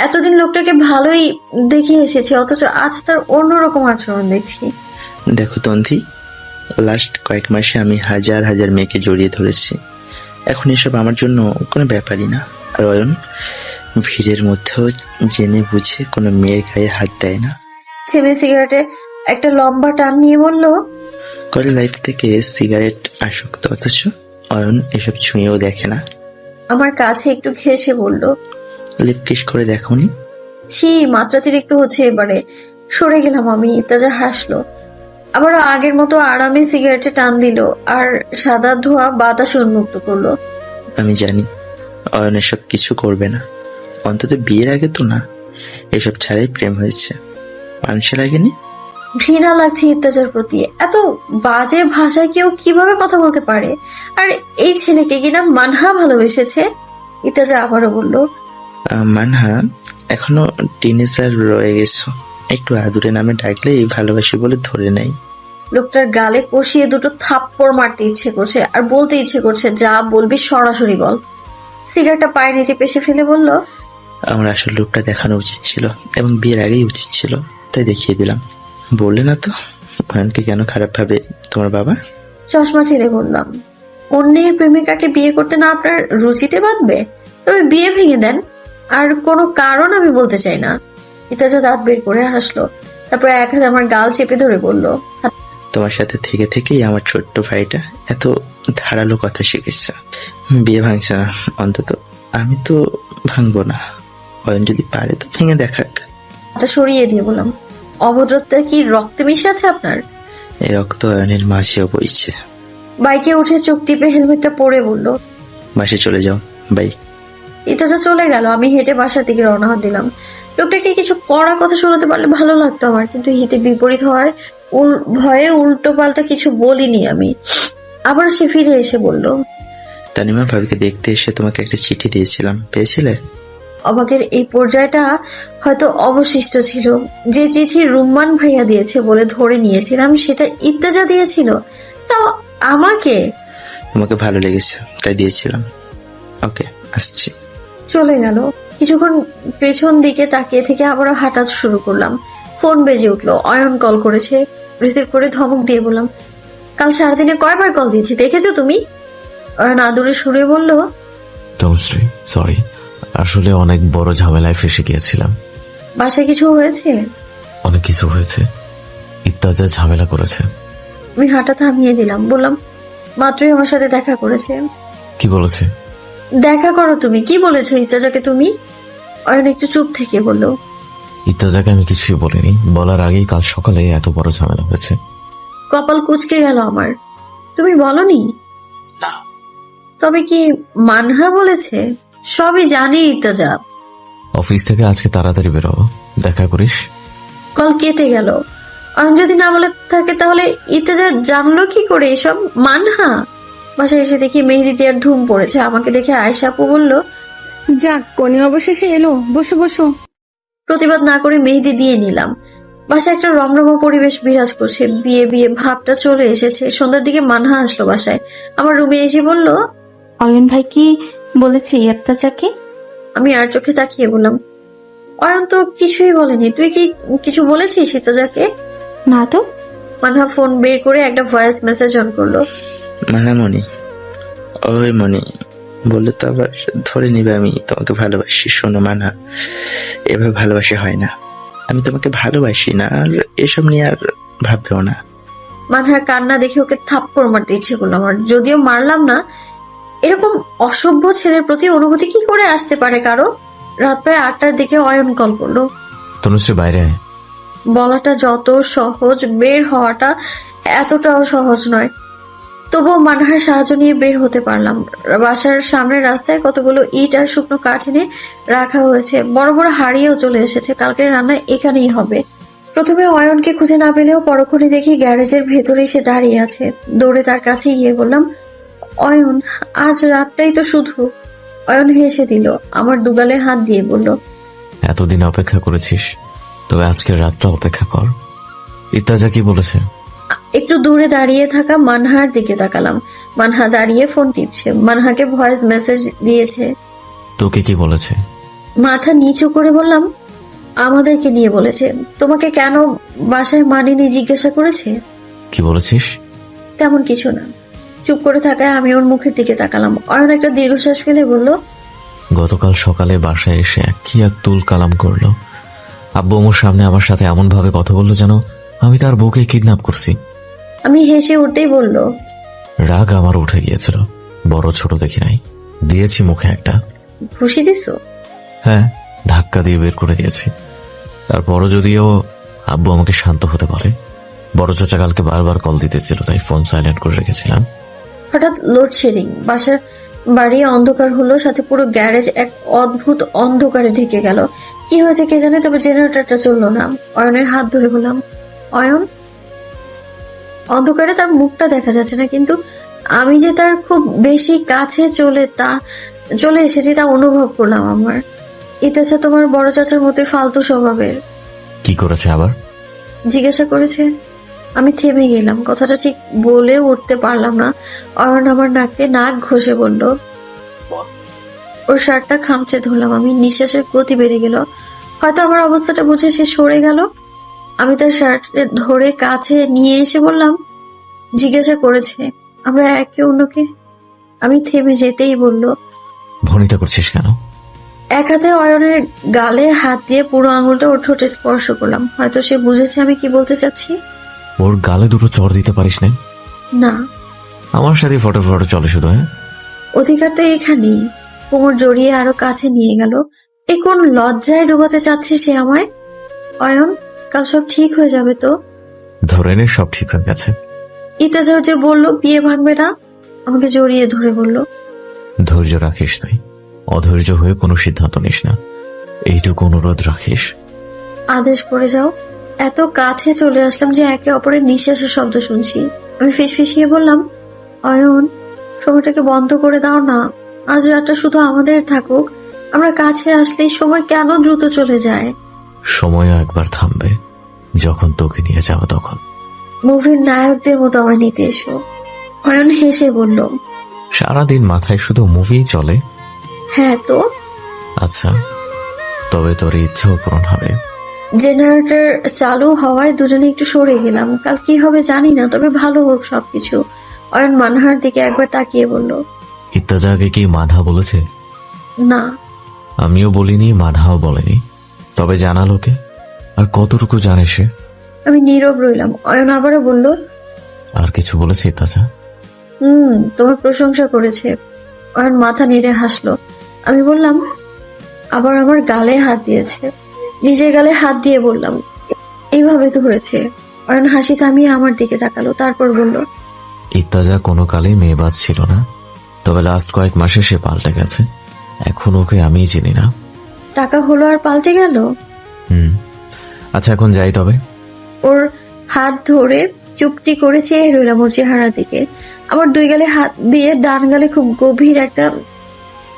এতদিন লোকটাকে ভালোই দেখে এসেছি, অথচ আজ তার অন্যরকম আচরণ দেখছি। দেখো তন্থি, লাস্ট কয়েক মাসে আমি হাজার হাজার মেয়েকে জড়িয়ে ধরেছি। এখন এসব আমার জন্য কোনো ব্যাপারই না। আর অয়ন ভিড়ের মধ্যেও জেনে বুঝে কোনো মেয়ের গায়ে হাত দেয় না। থেমে সিগারেটে একটা লম্বা টান নিয়ে বলল। কলেজ লাইফ থেকে সিগারেট আসক্ত, অথচ অয়ন এসব ছুঁয়েও দেখে না। আমার কাছে একটু ঘেঁষে বলল। লিপ কিস করে দেখোনি? ছি, মাত্রাতিরিক্ত হচ্ছে এবারে। সরে গেলাম আমি। ইতেজা হাসলো। আবার আগের মতো আরামে সিগারেটে টান দিল আর সাদা ধোঁয়া বাতাস উন্মুক্ত করলো। আমি জানি অয়ন এসব কিছু করবে না, অন্তত বিয়ের আগে তো না। এসব ছাড়াই প্রেম হয়েছে, মানুষের লাগেনি। ঘৃণা লাগছে ইত্তেজার প্রতি। এত বাজে ভাষায় কেউ কিভাবে কথা বলতে পারে? আর এই ছেলেকে কিনা মানহা ভালোবেসেছে। ইত্তেজা আবারও বলল। মানহা এখনো টিনেজার রয়ে গেছো, একটু আদুরে নামে ডাকলে ভালোবাসি বলে ধরে নেই। লোকটার গালে কষিয়ে দুটো থাপ্পড় মারতে ইচ্ছে করছে আর বলতে ইচ্ছে করছে, যা বলবি সরাসরি বল। সিগারেটটা পায়ের নিচে পেছে ফেলে বলল। আমার আসল রূপটা দেখানো উচিত ছিল, এবং বিয়ের আগেই উচিত ছিল, তাই দেখিয়ে দিলাম। বললে না তো অয়নকে কেন খারাপ ভাবে তোমার বাবা? চশমা ঠেলে বললাম। অন্যের প্রেমিকাকে বিয়ে করতে না আপনার রুচিতে বাঁধবে? তবে বিয়ে ভেঙে দেন। আর কোনো কারণ আমি বলতে চাই না। ইত্তেজা দাঁত বের করে হাসলো। তারপর এক হাতে আমার গাল চেপে ধরে বলল। তোমার সাথে থেকে থেকেই আমার ছোট্ট ভাইটা এত ধারালো কথা শিখেছে। বিয়ে ভাঙছে না, অন্তত আমি তো ভাঙবো না। অয়ন যদি পারে তো ভেঙে দেখাক। হাতটা সরিয়ে দিয়ে বললাম। অভদ্রতা কি রক্তে মিশে আছে আপনার? এই রক্ত অয়নের মাঝেও বইছে। বাইকে উঠে চোখ টিপে হেলমেটটা পরে বলল। বাসে চলে যাও, বাই। ইত্তেজা চলে গেল। আমি হেঁটে বাসার দিকে রওনা দিলাম। লোকটাকে কিছু কড়া কথা শোনাতে পারলে ভালো লাগতো আমার, কিন্তু হিতে বিপরীত হয় ভয়ে উল্টো পাল্টা কিছু বলিনি আমি। আবার সে ফিরে এসে বলল। তানিমা ভাবিকে দেখতে এসে তোমাকে একটা চিঠি দিয়েছিলাম, পেয়েছিলে? অবাকের এই পর্যায়টা হয়তো অবশিষ্ট ছিল। যে চিঠি রুম্মান ভাইয়া দিয়েছে বলে ধরে নিয়েছিলাম, সেটা ইত্তেজা দিয়েছিল, তাও আমাকে। তোমাকে ভালো লেগেছে তাই দিয়েছিলাম। ওকে, আসছি। চলে গেল। কিছুক্ষণ পেছন দিকে তাকিয়ে থেকে আবারও হাঁটা শুরু করলাম। ফোন বেজে উঠলো। অয়ন কল করেছে। রিসিভ করে ধমক দিয়ে বললাম, কাল সারাদিনে কয়বার কল দিয়েছি দেখেছো তুমি? অয়ন আদুরে সুরে বলল। তমশ্রী, সরি, আসলে অনেক বড় ঝামেলায় ফেসে গিয়েছিলাম। বাসায় কিছু হয়েছে? অনেক কিছু হয়েছে। ইত্তেজা ঝামেলা করেছে। আমি হাঁটা থামিয়ে দিলাম। বললাম, মাত্রই আমার সাথে দেখা করেছে। কি বলেছে? দেখা করো তুমি। কি বলেছো ইত্তেজাকে তুমি? অয়ন একটু চুপ থেকে বলল। ইত্যাদাকে আমি কিছুই বলিনি, বলার আগেই কাল সকালে এত বড় ঝামেলা হয়েছে। কপাল কুঁচকে গেল আমার। তুমি বলনি? না। তবে কি মানহা বলেছে? সবই জানি ইত্তেজা। অফিস থেকে আজকে তাড়াতাড়ি বেরোবো, দেখা করিস। কল কেটে গেল। আমি যদি না বলে থাকে তাহলে ইত্তেজা জানলো কি করে এসব? মানহা বাসায় এসে দেখি মেহেদি দেওয়ার ধুম পড়েছে। আমাকে দেখে আয়েশা আপু বলল, যাক, কনে অবশেষে এলো, বসো বসো। প্রতিবাদ না করে মেহেদি দিয়ে নিলাম। বাসায় একটা রমরমা পরিবেশ বিরাজ করছে, বিয়ে বিয়ে ভাবটা চলে এসেছে। সন্ধ্যার দিকে মানহা আসলো বাসায়। আমার রুমে এসে বলল, অয়ন ভাই কি বলেছে ইত্তেজাকে? আমি আর চোখে তাকিয়ে বললাম, অয়ন তো কিছুই বলেনি। তুই কি কিছু বলেছিস ইত্তেজাকে? না তো। মানহা ফোন বের করে একটা ভয়েস মেসেজ অন করলো। মানামণি, ওই মনি বললে তো আবার ধরে নিবে আমি তোমাকে ভালোবাসি। শোনো মানা, এভাবে ভালোবাসা হয় না। আমি তোমাকে ভালোবাসি না, আর এসব নিয়ে আর ভাববেও না। মানহার কান্না দেখে ওকে থাপ্পড় মারতে ইচ্ছে করলো আমার। যদিও মারলাম না, এরকম অসভ্য ছেলের প্রতি অনুভূতি কি করে আসতে পারে কারো? রাত প্রায় 8টার দিকে অয়ন কল করলো। তনুশ্রী বাইরে আয়। বলাটা যত সহজ, বের হওয়াটা এতটাও সহজ নয়। তবুও মানহার সাহায্য নিয়ে বের হতে পারলাম। বাসার সামনের রাস্তায় কতগুলো ইট আর শুকনো কাঠ এনে রাখা হয়েছে। বড় বড় হাড়িও চলে এসেছে। কালকের রান্না এখানেই হবে। প্রথমে অয়নকে খুঁজে না পেলেও পরক্ষণে দেখি গ্যারেজের ভেতরে সে দাঁড়িয়ে আছে। দৌড়ে তার কাছে গিয়ে বললাম, অয়ন, আজ রাতটাই তো শুধু। অয়ন হেসে দিল, আমার দুগালে হাত দিয়ে বলল, এতদিন অপেক্ষা করেছিস, তবে আজকের রাতটা অপেক্ষা কর। ইত্যাজা কি বলেছে? একটু দূরে দাঁড়িয়ে থাকা মানহার দিকে তাকালাম। মানহা দাঁড়িয়ে ফোন টিপছে। মানহাকে ভয়েস মেসেজ দিয়েছে। তোকে কি বলেছে? মাথা নিচু করে বললাম, আমাদেরকে নিয়ে বলেছে। তোমাকে কেন বাসায় মানিনি জিজ্ঞাসা করেছে। কি বলেছিস? তেমন কিছু না। চুপ করে থাকায় আমি ওর মুখের দিকে তাকালাম। অয়ন একটা দীর্ঘশ্বাস ফেলে বলল, গতকাল সকালে বাসায় এসে কি এক তুল কালাম করলো। আব্বু আমার সামনে আমার সাথে এমন ভাবে কথা বললো যেন আমি তার বউকে কিডন্যাপ করছি। আমি হেসে উঠতেই বলল, রাগ আমার উঠে গিয়েছিল, বড় ছোট দেখি নাই। দিয়েছি মুখে একটা। খুশি দিছো? হ্যাঁ, ধাক্কা দিয়ে বের করে দিয়েছি। তারপরও যদিও আব্বু আমাকে শান্ত হতে বলে। বড় চাচা কালকে বারবার কল দিতেছিল, তাই ফোন সাইলেন্ট করে রেখেছিলাম। হঠাৎ লোডশেডিং। বাসার বাড়ি অন্ধকার হলো, সাথে পুরো গ্যারেজ এক অদ্ভুত অন্ধকারে ঢেকে গেল। কি হয়েছে কে জানে, তবে জেনারেটরটা চললো না। অয়নের হাত ধরে বললাম, অয়ন। অন্ধকারে তার মুখটা দেখা যাচ্ছে না, কিন্তু আমি যে তার খুব বেশি কাছে চলে এসেছি তা অনুভব করলাম আমার। ইতিহাসা তোমার বড় চাচার মতো ফালতু স্বভাবের। কি করেছে আবার? জিজ্ঞাসা করেছে। আমি থেমে গেলাম, কথাটা ঠিক বলে উঠতে পারলাম না। অয়ন আমার নাক ঘষে বলল। ওর শার্টটা খামচে ধরলাম আমি। নিঃশ্বাসের গতি বেড়ে গেল। হয়তো আমার অবস্থাটা বুঝে সে সরে গেল। আমি তার শার্ট ধরে কাছে নিয়ে এসে বললাম, জিজ্ঞাসা করেছে আমরা একে অন্যকে। আমি থেমে যেতেই বলল, ভনিতা করছিস কেন? এক হাতে অয়নের গালে হাত দিয়ে পুরো আঙুলটা ওর ঠোঁটে স্পর্শ করলাম। হয়তো সে বুঝেছে আমি কি বলতে চাচ্ছি। ওর গালে দুটো চড় দিতে পারিস না? না। আমার সাথে ফটো চলে শুধু। হ্যাঁ, অধিকার তো এখানেই। কোমর জড়িয়ে আরো কাছে নিয়ে গেল। এই কোন লজ্জায় ডুবাতে চাচ্ছে সে আমায়। অয়ন, কাল সব ঠিক হয়ে যাবে তো? ধরে নে সব ঠিক হয়ে গেছে। ইতাজাও যে বললো বিয়ে ভাঙবে না, আমাকে জড়িয়ে ধরে বলল, ধৈর্য রাখিস তুই, অধৈর্য হয়ে কোনো সিদ্ধান্ত নিস না, এইটুকু অনুরোধ রাখিস। আদেশ করে যাও। এত কাছে চলে আসলাম যে একে অপরের নিঃশ্বাসের শব্দ শুনছি। আমি ফিসফিসিয়ে বললাম, অয়ন, সময়টাকে বন্ধ করে দাও না। আজ রাতটা শুধু আমাদের থাকুক। আমরা কাছে আসলেই সময় কেন দ্রুত চলে যায়। সময় একবার থামবে, যখন তোকে নিয়ে যাবে তখন। মুভির নায়কদের মতো আমায় নিতে এসো। অয়ন হেসে বলল, সারাদিন মাথায় শুধু মুভি চলে। হ্যাঁ তো। আচ্ছা, তবে তোর ইচ্ছাও পূরণ হবে। জেনারেটর চালু হওয়ায় দুজনে একটু সরে গেলাম। কাল কি হবে জানি না, তবে ভালো হোক সবকিছু। অয়ন মানহার দিকে একবার তাকিয়ে বলল, ইত্যাজাকে কি মানহা বলেছে? না। আমিও বলিনি, মানহাও বলেনি, তবে জানালো কে? আর কতটুকু জানে সে? আমি নীরব রইলাম। অয়ন আবারও বলল, আর কিছু বলেছে ইত্যাজা? তোমার প্রশংসা করেছে। অয়ন মাথা নেড়ে হাসলো। আমি বললাম, আবার আমার গালে হাত দিয়েছে। নিজের গালে হাত দিয়ে বললাম, এইভাবে তো হয়েছে। অয়ন হাসি থামিয়ে আমার দিকে তাকালো, তারপর বলল, ইত্তাজা কোনো কালেই মেয়েবাজ ছিল না, তবে লাস্ট কয়েক মাসে সে পাল্টে গেছে। এখন ওকে আমিই চিনি না। টাকা হলো আর পাল্টে গেল? আচ্ছা এখন যাই তবে। ওর হাত ধরে চুপটি করে চেয়ে রইলাম ওর চেহারার দিকে। আমার দুই গালে হাত দিয়ে ডান গালে খুব গভীর একটা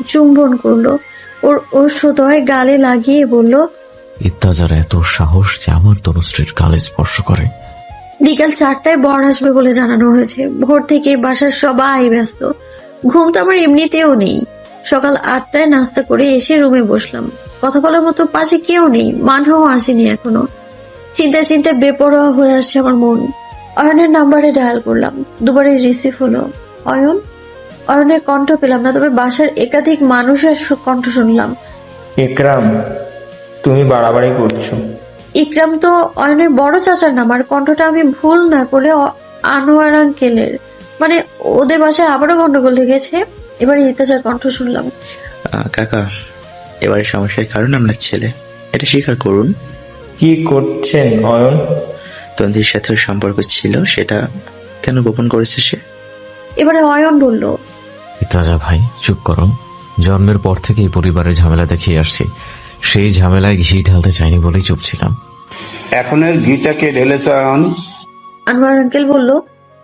চুম্বন করলো। ওর ওষ্ঠদয় গালে লাগিয়ে বলল, ইত্তাজার এত সাহস যে আমার তনুশ্রীর গালে স্পর্শ করে। বিকাল 4টায় বর আসবে বলে জানানো হয়েছে। ভোর থেকে বাসার সবাই ব্যস্ত। ঘুম তো আমার এমনিতেও নেই। সকাল 8টায় নাস্তা করে এসে রুমে বসলাম। কথা বলার মতো পাশে কেউ নেই, মানহাও আসেনি এখনো। চিন্তায় চিন্তায় বেপরোয়া হয়ে আসছে আমার মন। অয়নের নাম্বারে ডায়াল করলাম, দুবারই রিসিভ হলো। অয়নের কণ্ঠ পেলাম না, তবে বাসার একাধিক মানুষের কণ্ঠ শুনলাম। ইকরাম, তুমি বাড়াবাড়ি করছো। ইকরাম তো অয়নের বড় চাচার নাম, আর কণ্ঠটা আমি ভুল না করে আনোয়ার আঙ্কেলের, মানে ওদের বাসায় আবারও গন্ডগোল লেগেছে। এবার ইত্তাজার কণ্ঠ শুনলাম। কাকা, এবারে সমস্যার কারণ আপনার ছেলে, এটা স্বীকার করুন। কি করছেন অয়ন? তন্দির সাথে ওর সম্পর্ক ছিল, সেটা কেন গোপন করেছে সে? এবারে অয়ন বলল, ইত্তাজা ভাই চুপ করো। জন্মের পর থেকে এই পরিবারের ঝামেলা দেখিয়ে আসছি, সেই ঝামেলায় ঘি ঢালতে চাইনি বলেই চুপ ছিলাম। এখনের ঘিটাকে ঢেলেছে অয়ন। আনোয়ার আঙ্কেল বলল,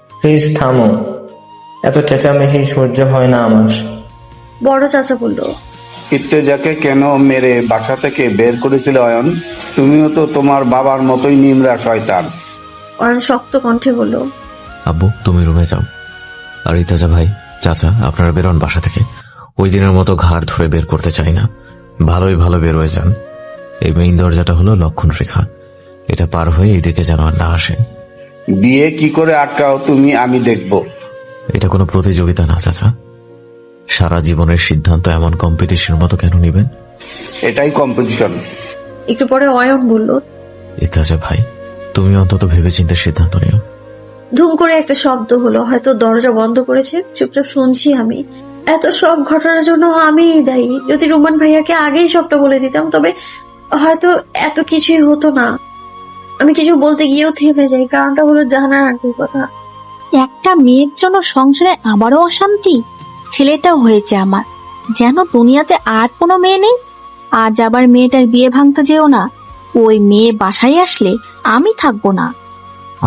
প্লিজ থামো, এত চেঁচামেচি সহ্য হয় না আমার। বড় চাচা বলল, ইত্তেজাকে কেন মেরে বাসা থেকে বের করেছিল অয়ন? তুমিও তো তোমার বাবার মতোই নিমরা শয়তান। অয়ন শক্ত কণ্ঠে বলল, আব্বু তুমি রুমে যাও। আর ইত্তাজা ভাই, চাচা আপনারা বেরোন বাসা থেকে। ওই দিনের মতো ঘাড় ধরে বের করতে চাই না, ভালোই ভালো বের হয়ে যান। এই মেইন দরজাটা হলো লক্ষণ রেখা, এটা পার হয়ে এদিকে যেন আর না আসে। বিয়ে কি করে আটকাও তুমি, আমি দেখবো। এটা কোনো প্রতিযোগিতা না চাচা। সারা জীবনের সিদ্ধান্ত এমন কম্পিটিশনের মতো কেন নেবেন? এটাই কম্পিটিশন। একটু পরে অয়ন বলল, ইত্তাজা ভাই তুমি অন্তত ভেবেচিন্তে সিদ্ধান্ত নিও। ধুম করে একটা শব্দ হলো, হয়তো দরজা বন্ধ করেছে। চুপচাপ শুনছি আমি। এত সব ঘটনার জন্য আমিই দায়ী। যদি রুমান ভাইয়াকে আগেই সবটা বলে দিতাম, তবে হয়তো এত কিছুই হতো না। আমি কিছু বলতে গিয়েও থেমে যাই, কারণটা হলো জানার আগের কথা। একটা মেয়ের জন্য সংসারে আবারও অশান্তি। ছেলেটাও হয়েছে আমার, যেন দুনিয়াতে আর কোনো মেয়ে নেই। আজ আবার মেয়েটার বিয়ে ভাঙতে যেও না। ওই মেয়ে বাসায় আসলে আমি থাকবো না।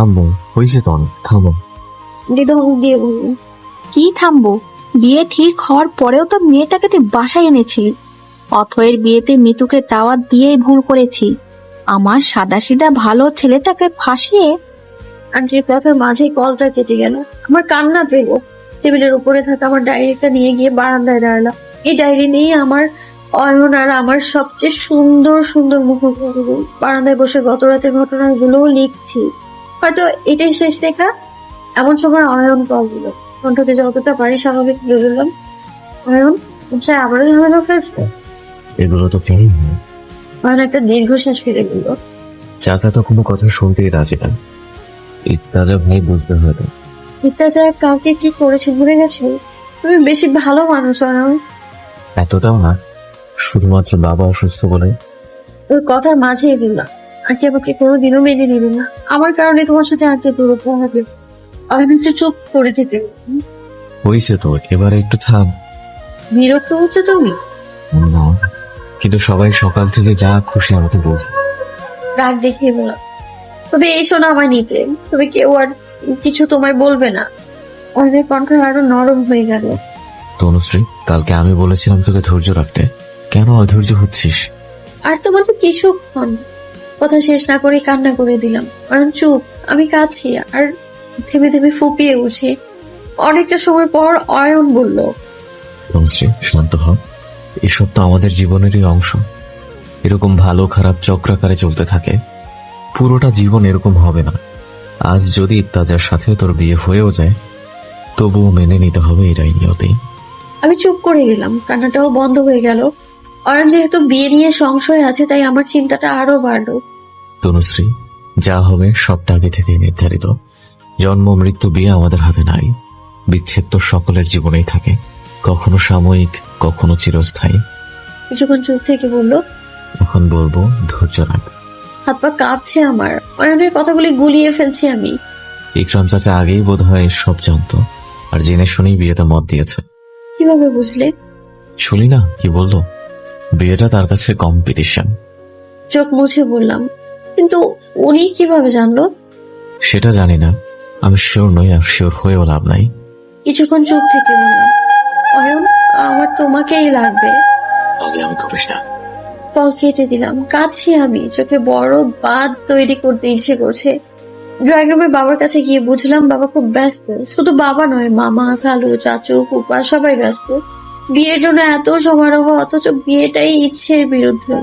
আম্মু হয়েছে তো অনেক, থামো। দ্বিধা দিয়ে বললেন, কি থামবো? বিয়ে ঠিক হওয়ার পরেও তো মেয়েটাকে তুই বাসায় এনেছিলি। অথয়ের বিয়েতে মিতুকে দাওয়াত দিয়েই ভুল করেছি। আমার সাদাসিধা ভালো ছেলেটাকে ফাঁসিয়ে। আন্টির কথার মাঝে কলটা কেটে গেল। আমার কান্না পেল। টেবিলের উপরে থাকা আমার ডায়েরিটা নিয়ে গিয়ে বারান্দায় দাঁড়ালাম। এই ডায়েরি নিয়ে আমার অয়ন আর আমার সবচেয়ে সুন্দর সুন্দর মুহূর্তগুলো। বারান্দায় বসে গত রাতের ঘটনাগুলোও লিখছি। হয়তো এটাই শেষ লেখা। এমন সময় অয়ন কল দিল। কণ্ঠতে যতটা পারি স্বাভাবিক বললাম, অয়ন বাসায় আবারও ঝামেলা হয়েছে? এগুলো তো প্রায়ই হয়। অয়ন একটা দীর্ঘশ্বাস ফেলে দিল। চাচা তো কোনো কথা শুনতেই রাজি না। ইত্তাজা ভাই বুঝবে হয়তো। ইত্যাচা কাউকে কি করেছে ভুলে গেছো? তুমি বেশি ভালো মানুষ অয়ন। এতটাও না, শুধুমাত্র বাবা অসুস্থ বলে। ওর কথার মাঝে এগুলো আন্টি আমাকে কোনোদিনও মেনে নেবে না। আমার কারণে তোমার সাথে আন্টি দূরত্ব হবে। অয়ন একটু চুপ করে থেকে। হয়েছে তো, এবারে একটু থাম। বিরক্ত হচ্ছে তুমি? না, কিন্তু সবাই সকাল থেকে যা খুশি আমাকে বলছে। রাগ দেখিয়ে বললাম, তবে এই শোনা আমায় নিতে, তবে কেউ আর কিছু তোমায় বলবে না। অয়নের কণ্ঠ আরো নরম হয়ে গেল। তনুশ্রী, কালকে আমি বলেছিলাম তোকে ধৈর্য রাখতে, কেন অধৈর্য হচ্ছিস? আর তো বলতে কিছুক্ষণ। কথা শেষ না করে কান্না করে দিলাম। অয়ন চুপ। আমি কাঁদছি আর থেমে থেমে ফুপিয়ে উঠে। অনেকটা সময় পর অয়ন বলল, তনুশ্রী শান্ত হ, এসব তো আমাদের জীবনেরই অংশ। এরকম ভালো খারাপ চক্রাকারে চলতে থাকে, পুরোটা জীবন এরকম হবে না। আজ যদি ইত্তাজার সাথে তোর বিয়ে হয়েও যায়, তবুও মেনে নিতে হবে, এটাই নিয়তি। আমি চুপ করে গেলাম। কান্নাটাও বন্ধ হয়ে গেল। অয়ন যেহেতু বিয়ে নিয়ে সংশয় আছে, তাই আমার চিন্তাটা আরো বাড়লো। তনুশ্রী, যা হবে সবটা আগে থেকে নির্ধারিত। জন্ম মৃত্যু বিয়ে আমাদের হাতে নাই। বিচ্ছেদ তো সকলের জীবনেই থাকে, কখনো সাময়িক, কখনো চিরস্থায়ী। কিছুক্ষণ চুপ থেকে বলল, এখন বলবো, ধৈর্য রাখ। হাত পা কাঁপছে আমার, অয়নের কথাগুলি গুলিয়ে ফেলছি আমি। ইকরাম চাচা আগেই বোধ হয় সব জানতো, আর জেনে শুনেই বিয়েতে মত দিয়েছে। কিভাবে বুঝলে? শুনি না কি বললো, বিয়েটা তার কাছে কম্পিটিশন। চোখ মুছে বললাম, কিন্তু উনি কিভাবে জানলো? সেটা জানি না, আমি শিওর নই, আর শিওর হয়েও লাভ নাই। কিছুক্ষণ চুপ থেকে বললাম, অয়ন আমার তোমাকেই লাগবে। আমি করিস না। কল কেটে দিলাম, কাঁদছি আমি, চোখে বড় বাঁধ তৈরি করতে ইচ্ছে করছে। ড্রয়িং রুমে বাবার কাছে গিয়ে বুঝলাম বাবা খুব ব্যস্ত। শুধু বাবা নয়, মামা, খালু, চাচু, ফুপা সবাই ব্যস্ত। বিয়ের জন্য এত সমারোহ, অথচ বিয়েটাই ইচ্ছের বিরুদ্ধে।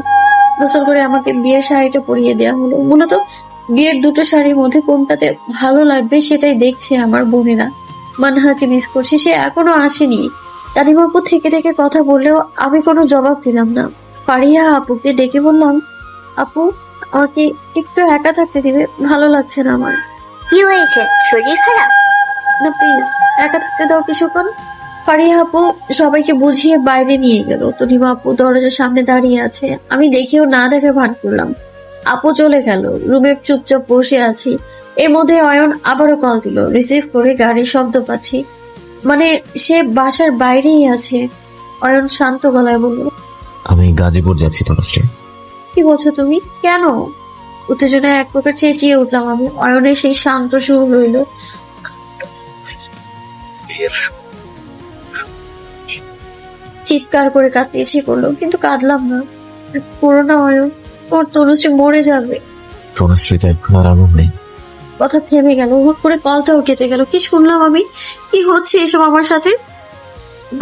গোসল করে আমাকে বিয়ের শাড়িটা পরিয়ে দেওয়া হলো। মূলত বিয়ের দুটো শাড়ির মধ্যে কোনটাতে ভালো লাগবে সেটাই দেখছে আমার বোনেরা। মানহাকে মিস করছি, সে এখনো আসেনি। তানিমা আপু থেকে থেকে কথা বললেও আমি কোনো জবাব দিলাম না। ফারিয়া আপুকে ডেকে বললাম, আপু আমাকে একটু একা থাকতে দিবে, ভালো লাগছে না আমার। কি হয়েছে, শরীর খারাপ? না প্লিজ, একা থাকতে দাও কিছুক্ষণ। ফারিয়া আপু সবাইকে বুঝিয়ে বাইরে নিয়ে গেল। তনিমা আপু দরজার সামনে দাঁড়িয়ে আছে, আমি দেখেও না দেখার ভান করলাম। আপু চলে গেল, রুমে চুপচাপ বসে আছি। এর মধ্যে অয়ন আবারও কল দিল, রিসিভ করে গাড়ির শব্দ পাচ্ছি, মানে সে বাসার বাইরেই আছে। অয়ন শান্ত গলায় বলল, আমি গাজীপুর যাচ্ছি তনুশ্রী। কি বলছো তুমি? কেন? উত্তেজনায় এক প্রকার চেঁচিয়ে উঠলাম আমি। অয়নের সেই শান্ত সুর রইল। চিৎকার করে কাঁদতে ইচ্ছে করলো, কিন্তু কাঁদলাম না। পুরো না অয়ন, ওর তনুশ্রী মরে যাবে। তনুশ্রীতে এখন আর আগুন নেই। কথা থেমে গেল, হুট করে কলটাও কেটে গেল। কি শুনলাম আমি? কি হচ্ছে এসব আমার সাথে?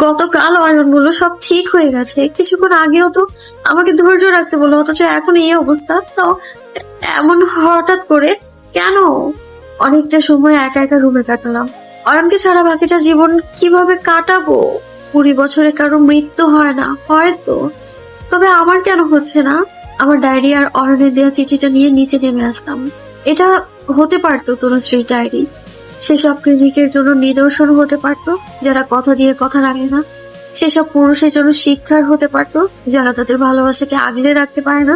গতকাল অয়ন বললো সব ঠিক হয়ে গেছে, কিছুক্ষণ আগেও তো আমাকে ধৈর্য রাখতে বললো, অথচ এখন এই অবস্থা। তো এমন হঠাৎ করে কেন? অনেকটা সময় একা একা রুমে কাটালাম। অয়নকে ছাড়া বাকিটা জীবন কিভাবে কাটাবো? 20 বছরে কারো মৃত্যু হয় না, হয়তো, তবে আমার কেন হচ্ছে না? আমার ডায়েরি আর অয়নের দেয়া চিঠিটা নিয়ে নিচে নেমে আসলাম। এটা হতে পারতো তনুশ্রীর ডায়েরি। সেসব প্রেমিকের জন্য নিদর্শন হতে পারত যারা কথা দিয়ে কথা রাখে না। সেসব পুরুষের জন্য শিক্ষার হতে পারত যারা তাদের ভালোবাসাকে আগলে রাখতে পারে না।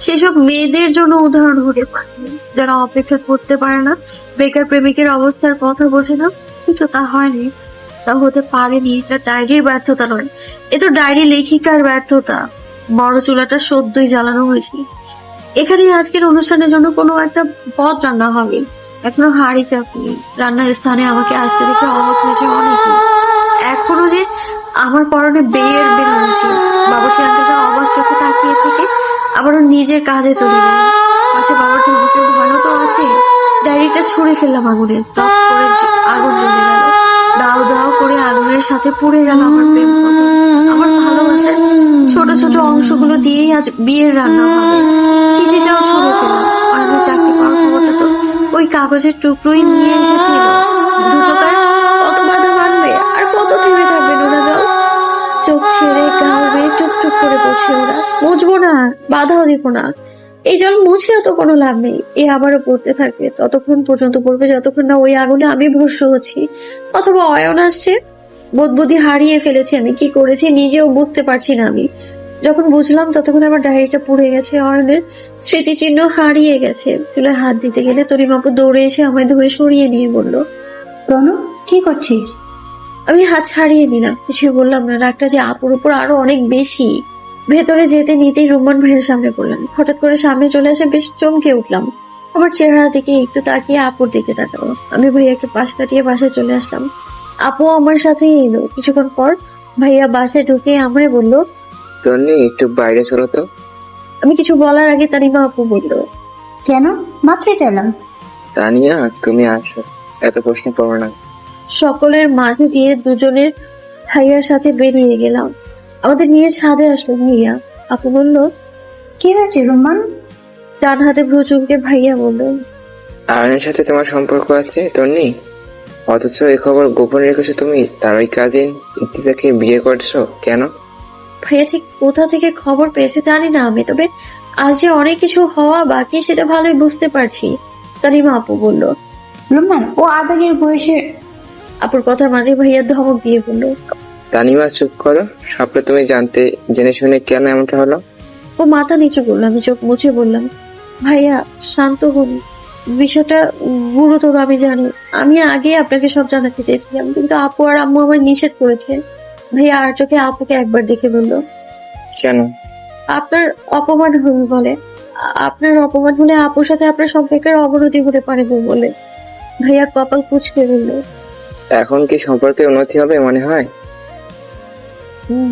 সেসব মেয়েদের জন্য উদাহরণ হতে পারত যারা অপেক্ষা করতে পারে না, বেকার প্রেমিকের অবস্থার কথা বোঝে না। কিন্তু তা হয়নি, তা হতে পারেনি। এটা ডায়েরির ব্যর্থতা নয়, এ তো ডায়েরি লেখিকার ব্যর্থতা। বড় চুলাটা সদ্যই জ্বালানো হয়েছে। এখানেই আজকের অনুষ্ঠানের জন্য কোনো একটা পদ রান্না হবে, এখনো হাড়ি চাপনি। রান্নার স্থানে আমাকে আসতে দেখে অবাক হয়েছে অনেকে। এখনো যে আমার পরনে বেয়ের বেনারসি। বাবুর্চি আঙ্কেলটা অবাক চোখে তাকিয়ে থেকে আবারও নিজের কাজে চলে গেলেন। পাশে বাবার টেবিলের ভয়ও তো আছে। ডায়েরিটা ছুঁড়ে ফেললাম আগুনে, তপ করে আগুন জ্বলে গেল। দাও দাও করে আগুনের সাথে পুড়ে গেল আমার প্রেম কত, আমার ভালোবাসার ছোট ছোট অংশগুলো দিয়েই আজ বিয়ের রান্না হবে। চিঠিটাও ছুঁড়ে ফেললাম। অয়নের চাকরি পাওয়ার খবরটা তো ওই কাগজের টুকরোই নিয়ে এসেছিল। দুচোকার কত বাধা মানবে, আর কত থেমে থাকবে নোনা জল? চোখ ছেড়ে গাল বেয়ে টুকটুক করে পড়ছে ওরা। মুছবো না, বাধাও দিব না। এই জল মুছেও তো কোনো লাভ নেই, এ আবারও পড়তে থাকবে। ততক্ষণ পর্যন্ত পড়বে যতক্ষণ না ওই আগুনে আমি ভস্ম হচ্ছি, অথবা অয়ন আসছে। বোধবুদ্ধি হারিয়ে ফেলেছি আমি, কি করেছি নিজেও বুঝতে পারছি না আমি। যখন বুঝলাম ততক্ষণ আমার ডায়েরিটা পুড়ে গেছে, অয়নের স্মৃতিচিহ্ন হারিয়ে গেছে। চুলায় হাত দিতে গেলে তরিমাপু দৌড়ে এসে আমায় ধরে সরিয়ে নিয়ে বলল, তনু কি করছিস? আমি হাত ছাড়িয়ে নিলাম, কিছু বললাম না। রাগটা যে আপুর উপর আরো অনেক বেশি। ভেতরে যেতে নিতেই রুম্মান ভাইয়ের সামনে পড়লাম। হঠাৎ করে সামনে চলে আসে, বেশ চমকে উঠলাম। আমার চেহারা দিকে একটু তাকিয়ে আপুর দিকে তাকালো। আমি ভাইয়াকে পাশ কাটিয়ে বাসায় চলে আসলাম। আপু আমার সাথেই এলো। কিছুক্ষণ পর ভাইয়া বাসায় ঢুকে আমায় বলল, তন্নি একটু বাইরে চলো তো। আমি কিছু বলার আগে তানিমা আপু বলল, কেন? মাত্রই এলাম। তানিয়া তুমি আসো, এত প্রশ্ন করো না। সকলের মাঝে দিয়ে দুজনের ভাইয়ার সাথে বেরিয়ে গেলাম। আমাদের নিয়ে ছাদে আসলো ভাইয়া। আপু বলল, কি হয়েছে রোমান? ডান হাতে ভ্রু চুলকে ভাইয়া বলল, আয়নের সাথে তোমার সম্পর্ক আছে তন্নি, অথচ এই খবর গোপন রেখেছো তুমি। তার ওই কাজিন ইর্তিজাকে বিয়ে করছো কেন? ভাইয়া ঠিক কোথা থেকে খবর পেয়েছে জানি না আমি, তবে আজ যে অনেক কিছু হওয়া বাকি সেটা ভালোই বুঝতে পারছি। তানিমা আপু বলল, রোমান ও আবেগের বয়সে। আপুর কথার মাঝে ভাইয়া ধমক দিয়ে বলল, তানিমা চুপ করো, সবটা তুমি জানতে জেনে শুনে কেন এমনটা হলো? ও মাথা নিচু করলো, আমি চোখ মুছে বললাম, ভাইয়া শান্ত হন, বিষয়টা গুরুতর আমি জানি। আমি আগে আপনাকে সব জানাতে চেয়েছিলাম, কিন্তু আপু আর আম্মু আমায় নিষেধ করেছে। ভাইয়া আর চোখে আপুকে একবার দেখে বলল, কেন? আপনার অপমান হবে বলে। আপনার অপমান হলে আপুর সাথে আপনার সম্পর্কের অবনতি হতে পারে বলে। ভাইয়া কপাল কুঁচকে বলল, এখন কি সম্পর্কে উন্নতি হবে মনে হয়?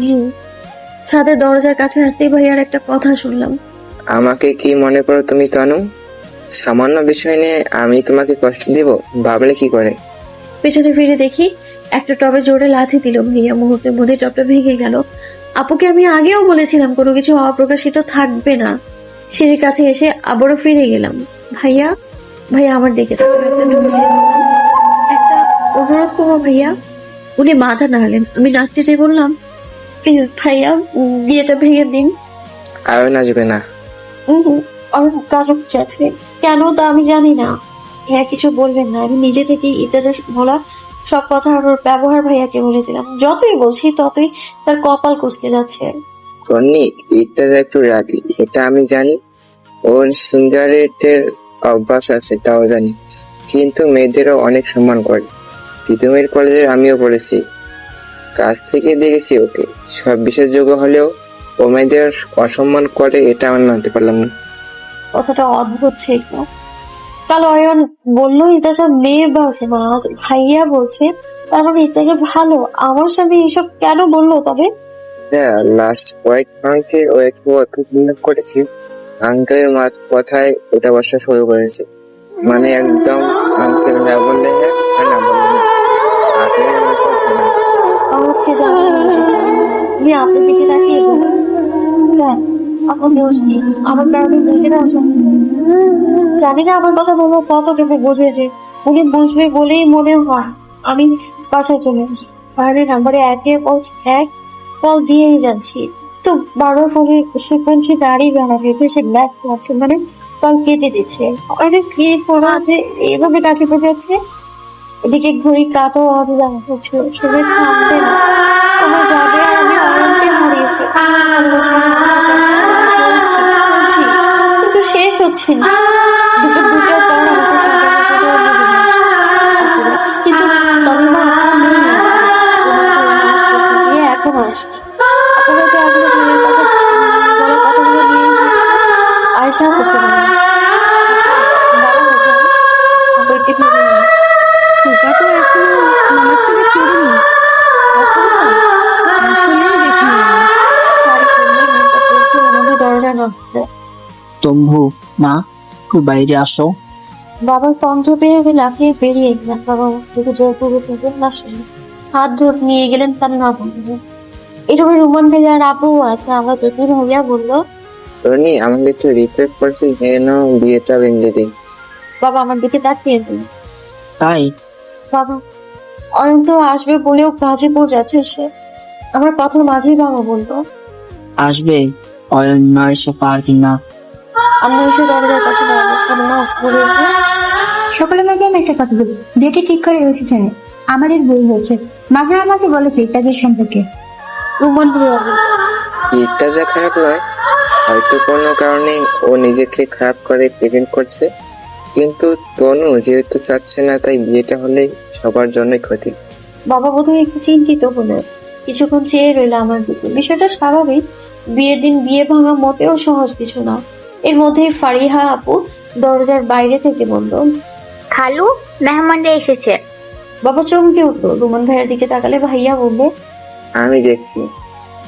জি। ছাদের দরজার কাছে আসতেই ভাইয়ার একটা কথা শুনলাম। আমাকে কি মনে করো তুমি তনু? সামান্য বিষয় নিয়ে আমি তোমাকে কষ্ট দিব ভাবলে কি করে? পেছনে ফিরে দেখি একটা টবে জোরে লাথি দিল ভাইয়া। মুহূর্তের মধ্যে টবটা ভেঙে গেল। আপুকে আমি আগেও বলেছিলাম কোনো কিছু অপ্রকাশিত থাকবে না। সিঁড়ির কাছে এসে আবারও ফিরে গেলাম। ভাইয়া ভাইয়া আমার দিকে তাকালো, একটা ঢোক গিলে বললাম, একটা অনুরোধ করবো ভাইয়া। উনি মাথা নাড়লেন। আমি নাক টেটে বললাম, প্লিজ ভাইয়া বিয়েটা ভেঙে দিন। আয়ন আসবে না। আমার গাজব যাচ্ছে কেন তা আমি জানি না। ভাইয়া কিছু বলবেন না। আমি নিজে থেকে ইতেজা বলা সব কথা আর ওর ব্যবহার ভাইয়াকে বলে দিলাম। যতই বলছি ততই তার কপাল কুঁচকে যাচ্ছে। তন্নি, ইত্যাদি একটু রাগি, এটা আমি জানি। ওর সিগারেটের অভ্যাস আছে তাও জানি, কিন্তু মেয়েদেরও অনেক সম্মান করে। তিতুমির কলেজে আমিও পড়েছি, কাছ থেকে দেখেছি ওকে। সব বিশ্বাসযোগ্য হলেও ও মেয়েদের অসম্মান করে, এটা আমি মানতে পারলাম না। কথাটা অদ্ভুত ঠিক না। কাল অয়ন বললো ইতেজা মেয়ে বাস না, ভাইয়া বলছে তার মানে ইতেজা ভালো। আমার স্বামী এসব কেন বললো তবে? হ্যাঁ, লাস্ট হোয়াইট মান্থে ও একটু অদ্ভুত বিহেভ করেছে। আঙ্কেলের কথায় ওটা বসা শুরু করেছে, মানে একদম আঙ্কেল না বললে হ্যাঁ আর না বললে না। আগে আমার কথা না। আমাকে জানানো উচিত। আপনার দিকে তাকিয়ে বলুন, আমার দোষ নেই, আমার কারণে নিজেরা অশান্তি। জানি না আমার কথা বলবো কতটুকু বুঝেছে। উনি বুঝবে বলেই মনে হয়। আমি বাসায় চলে আসি। বাইরের নাম্বারে একের পর এক কল দিয়েই যাচ্ছি, তো বারবার ফোনের ফ্রিকোয়েন্সি দাঁড়িয়ে বেড়া হয়েছে। সে গ্লাস লাগছে, মানে কল কেটে দিচ্ছে। অনেক কি করা যে এইভাবে কাছে পড়ে যাচ্ছে। এদিকে ঘড়ি কাটো অবিরাম হচ্ছে, সময় থামবে না, সময় যাবে আর আমি অয়নকে হারিয়ে ফেলছি, কিন্তু শেষ হচ্ছে না। দুপুর 2টার পর আমাকে সাজানোর জন্য অন্য রুমে আসে আপুরা। কিন্তু তনিমা এখনো আসেনি। আপুরা তো এখনো ভাইয়ের কথা বলার কথাগুলো নিয়ে হচ্ছে। আয়সা করতে পারে একটু ভেবে নিই। সেটা তো এখনো নামাজ থেকে ফিরিনি, এখন না আসলেই দেখিনি আমি। শাড়ি পরলে মেয়েটা পৌঁছে ওর মধ্যে দরজা নক করে। তম্ভু, মা একটু বাইরে আসো। বাবার কণ্ঠ পেয়ে আমি লাফিয়ে বেরিয়ে গেলাম। বাবা দিকে জোরপূর্বক আসেন, হাত ধরে নিয়ে গেলেন তার না বললেন। এরকম রুমান ভাইয়া আর আপু আছে। আমরা যদি ভাইয়া বললো, তন্নি, আমাকে একটু রিকোয়েস্ট করছি যেন বিয়েটা ভেঙে দিই। বাবা আমার দিকে তাকিয়ে দিন। তাই বাবা অয়ন তো আসবে বলেও কাজে পড়ে যাচ্ছে সে। আমার কথার মাঝেই বাবা বললো, আসবে, অয়ন না এসে পারবি না। আমরা এসে দরজার কাছে দাঁড়াবো। না বলে উঠলো, সকলের মাঝে আমি একটা কথা বলি, ডেটে ঠিক করে এসেছেন, আমার এর বই হয়েছে, মাঝে আমাকে বলেছে কাজের সম্পর্কে। রুমান ভাইয়া বললো, এটা যা খারাপ নয়, হয়তো কোনো কারণে ও নিজেকে খারাপ করে প্রেজেন্ট করছে, কিন্তু তনু যেহেতু চাচ্ছে না, তাই বিয়েটা হলেই সবার জন্যই ক্ষতি। বাবা বোধহয় একটু চিন্তিত হলো। কিছুক্ষণ চেয়ে রইল আমার দিকে। বিষয়টা স্বাভাবিক, বিয়ের দিন বিয়ে ভাঙা মোটেও সহজ কিছু না। এর মধ্যেই ফারিহা আপু দরজার বাইরে থেকে বলল, খালু, মেহমানরা এসেছে। বাবা চমকে উঠলো। রুমান ভাইয়ের দিকে তাকালে ভাইয়া বলবে, আমি দেখছি।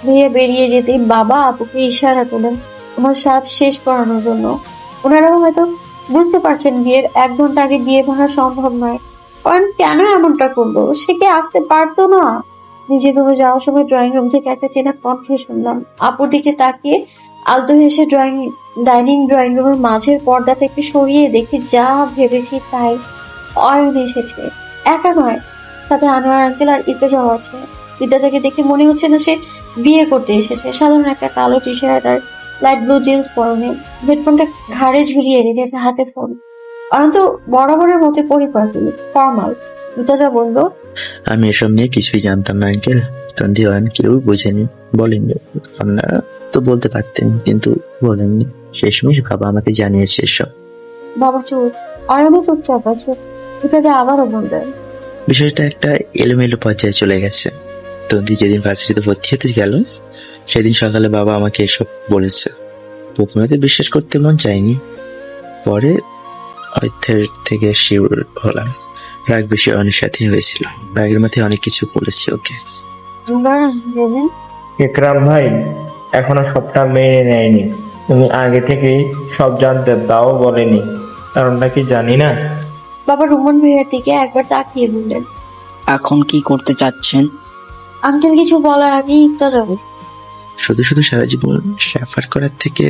ভাইয়া বেরিয়ে যেতেই বাবা আপুকে ইশারা করলেন আমার সাজ শেষ করানোর জন্য। ওনারা হয়তো বুঝতে পারছেন বিয়ের 1 ঘন্টা আগে বিয়ে ভাঙা সম্ভব নয়। কারণ কেন এমনটা করলো? সে কি আসতে পারতো না? নিজের রুমে যাওয়ার সময় ড্রয়িং রুম থেকে একটা চেনা কণ্ঠ শুনলাম। আপুর দিকে তাকিয়ে আলতো হেসে ডাইনিং ড্রয়িং রুমের মাঝের পর্দাটা একটু সরিয়ে দেখি যা ভেবেছি তাই। অয়ন এসেছে, একা নয়, সাথে আনোয়ার আঙ্কেল আর ইতেজাও আছে। ইতেজাকে দেখে মনে হচ্ছে না সে বিয়ে করতে এসেছে। সাধারণ একটা কালো টি শার্ট আর লাইট ব্লু জিন্স পরনে, হেডফোনটা ঘাড়ে ঝুলিয়ে রেখেছে, হাতে ফোন। অয়ন তো বরাবরের মতো পরিপাটি ফর্মাল। ইতেজা বলল, আমি এসব নিয়ে কিছুই জানতাম না আঙ্কেল। তন্দি অয়ন কেউ বুঝেনি, বলেননি। আপনারা তো বলতে পারতেন, কিন্তু বলেননি। শেষমেশ বাবা আমাকে জানিয়েছে এসব। বাবা চুপ, অয়নও চুপচাপ আছে। এটা যে আবারও বলবে। বিষয়টা একটা এলোমেলো পর্যায়ে চলে গেছে। তন্দি যেদিন ভার্সিটিতে ভর্তি হতে গেল সেদিন সকালে বাবা আমাকে এসব বলেছে। প্রথমে তো বিশ্বাস করতে মন চায়নি, পরে অর্থের থেকে শিওর হলাম। রাগ বেশি অনেক সাথে হয়েছিল, রাগের মাথায় অনেক কিছু বলেছি ওকে। ইকরাম ভাই এখনো সবটা মেনে নেয়নি। তুমি আগে থেকেই সব জানতে, তাও বলেনি। কারণটা কি জানি না। বাবা রুমন ভাইয়ের দিকে একবার তাকিয়ে বললেন, এখন কি করতে চাচ্ছেন? আঙ্কেল কিছু বলার আগে ইত্যা যাবে। শুধু শুধু সারা জীবন সাফার করার থেকে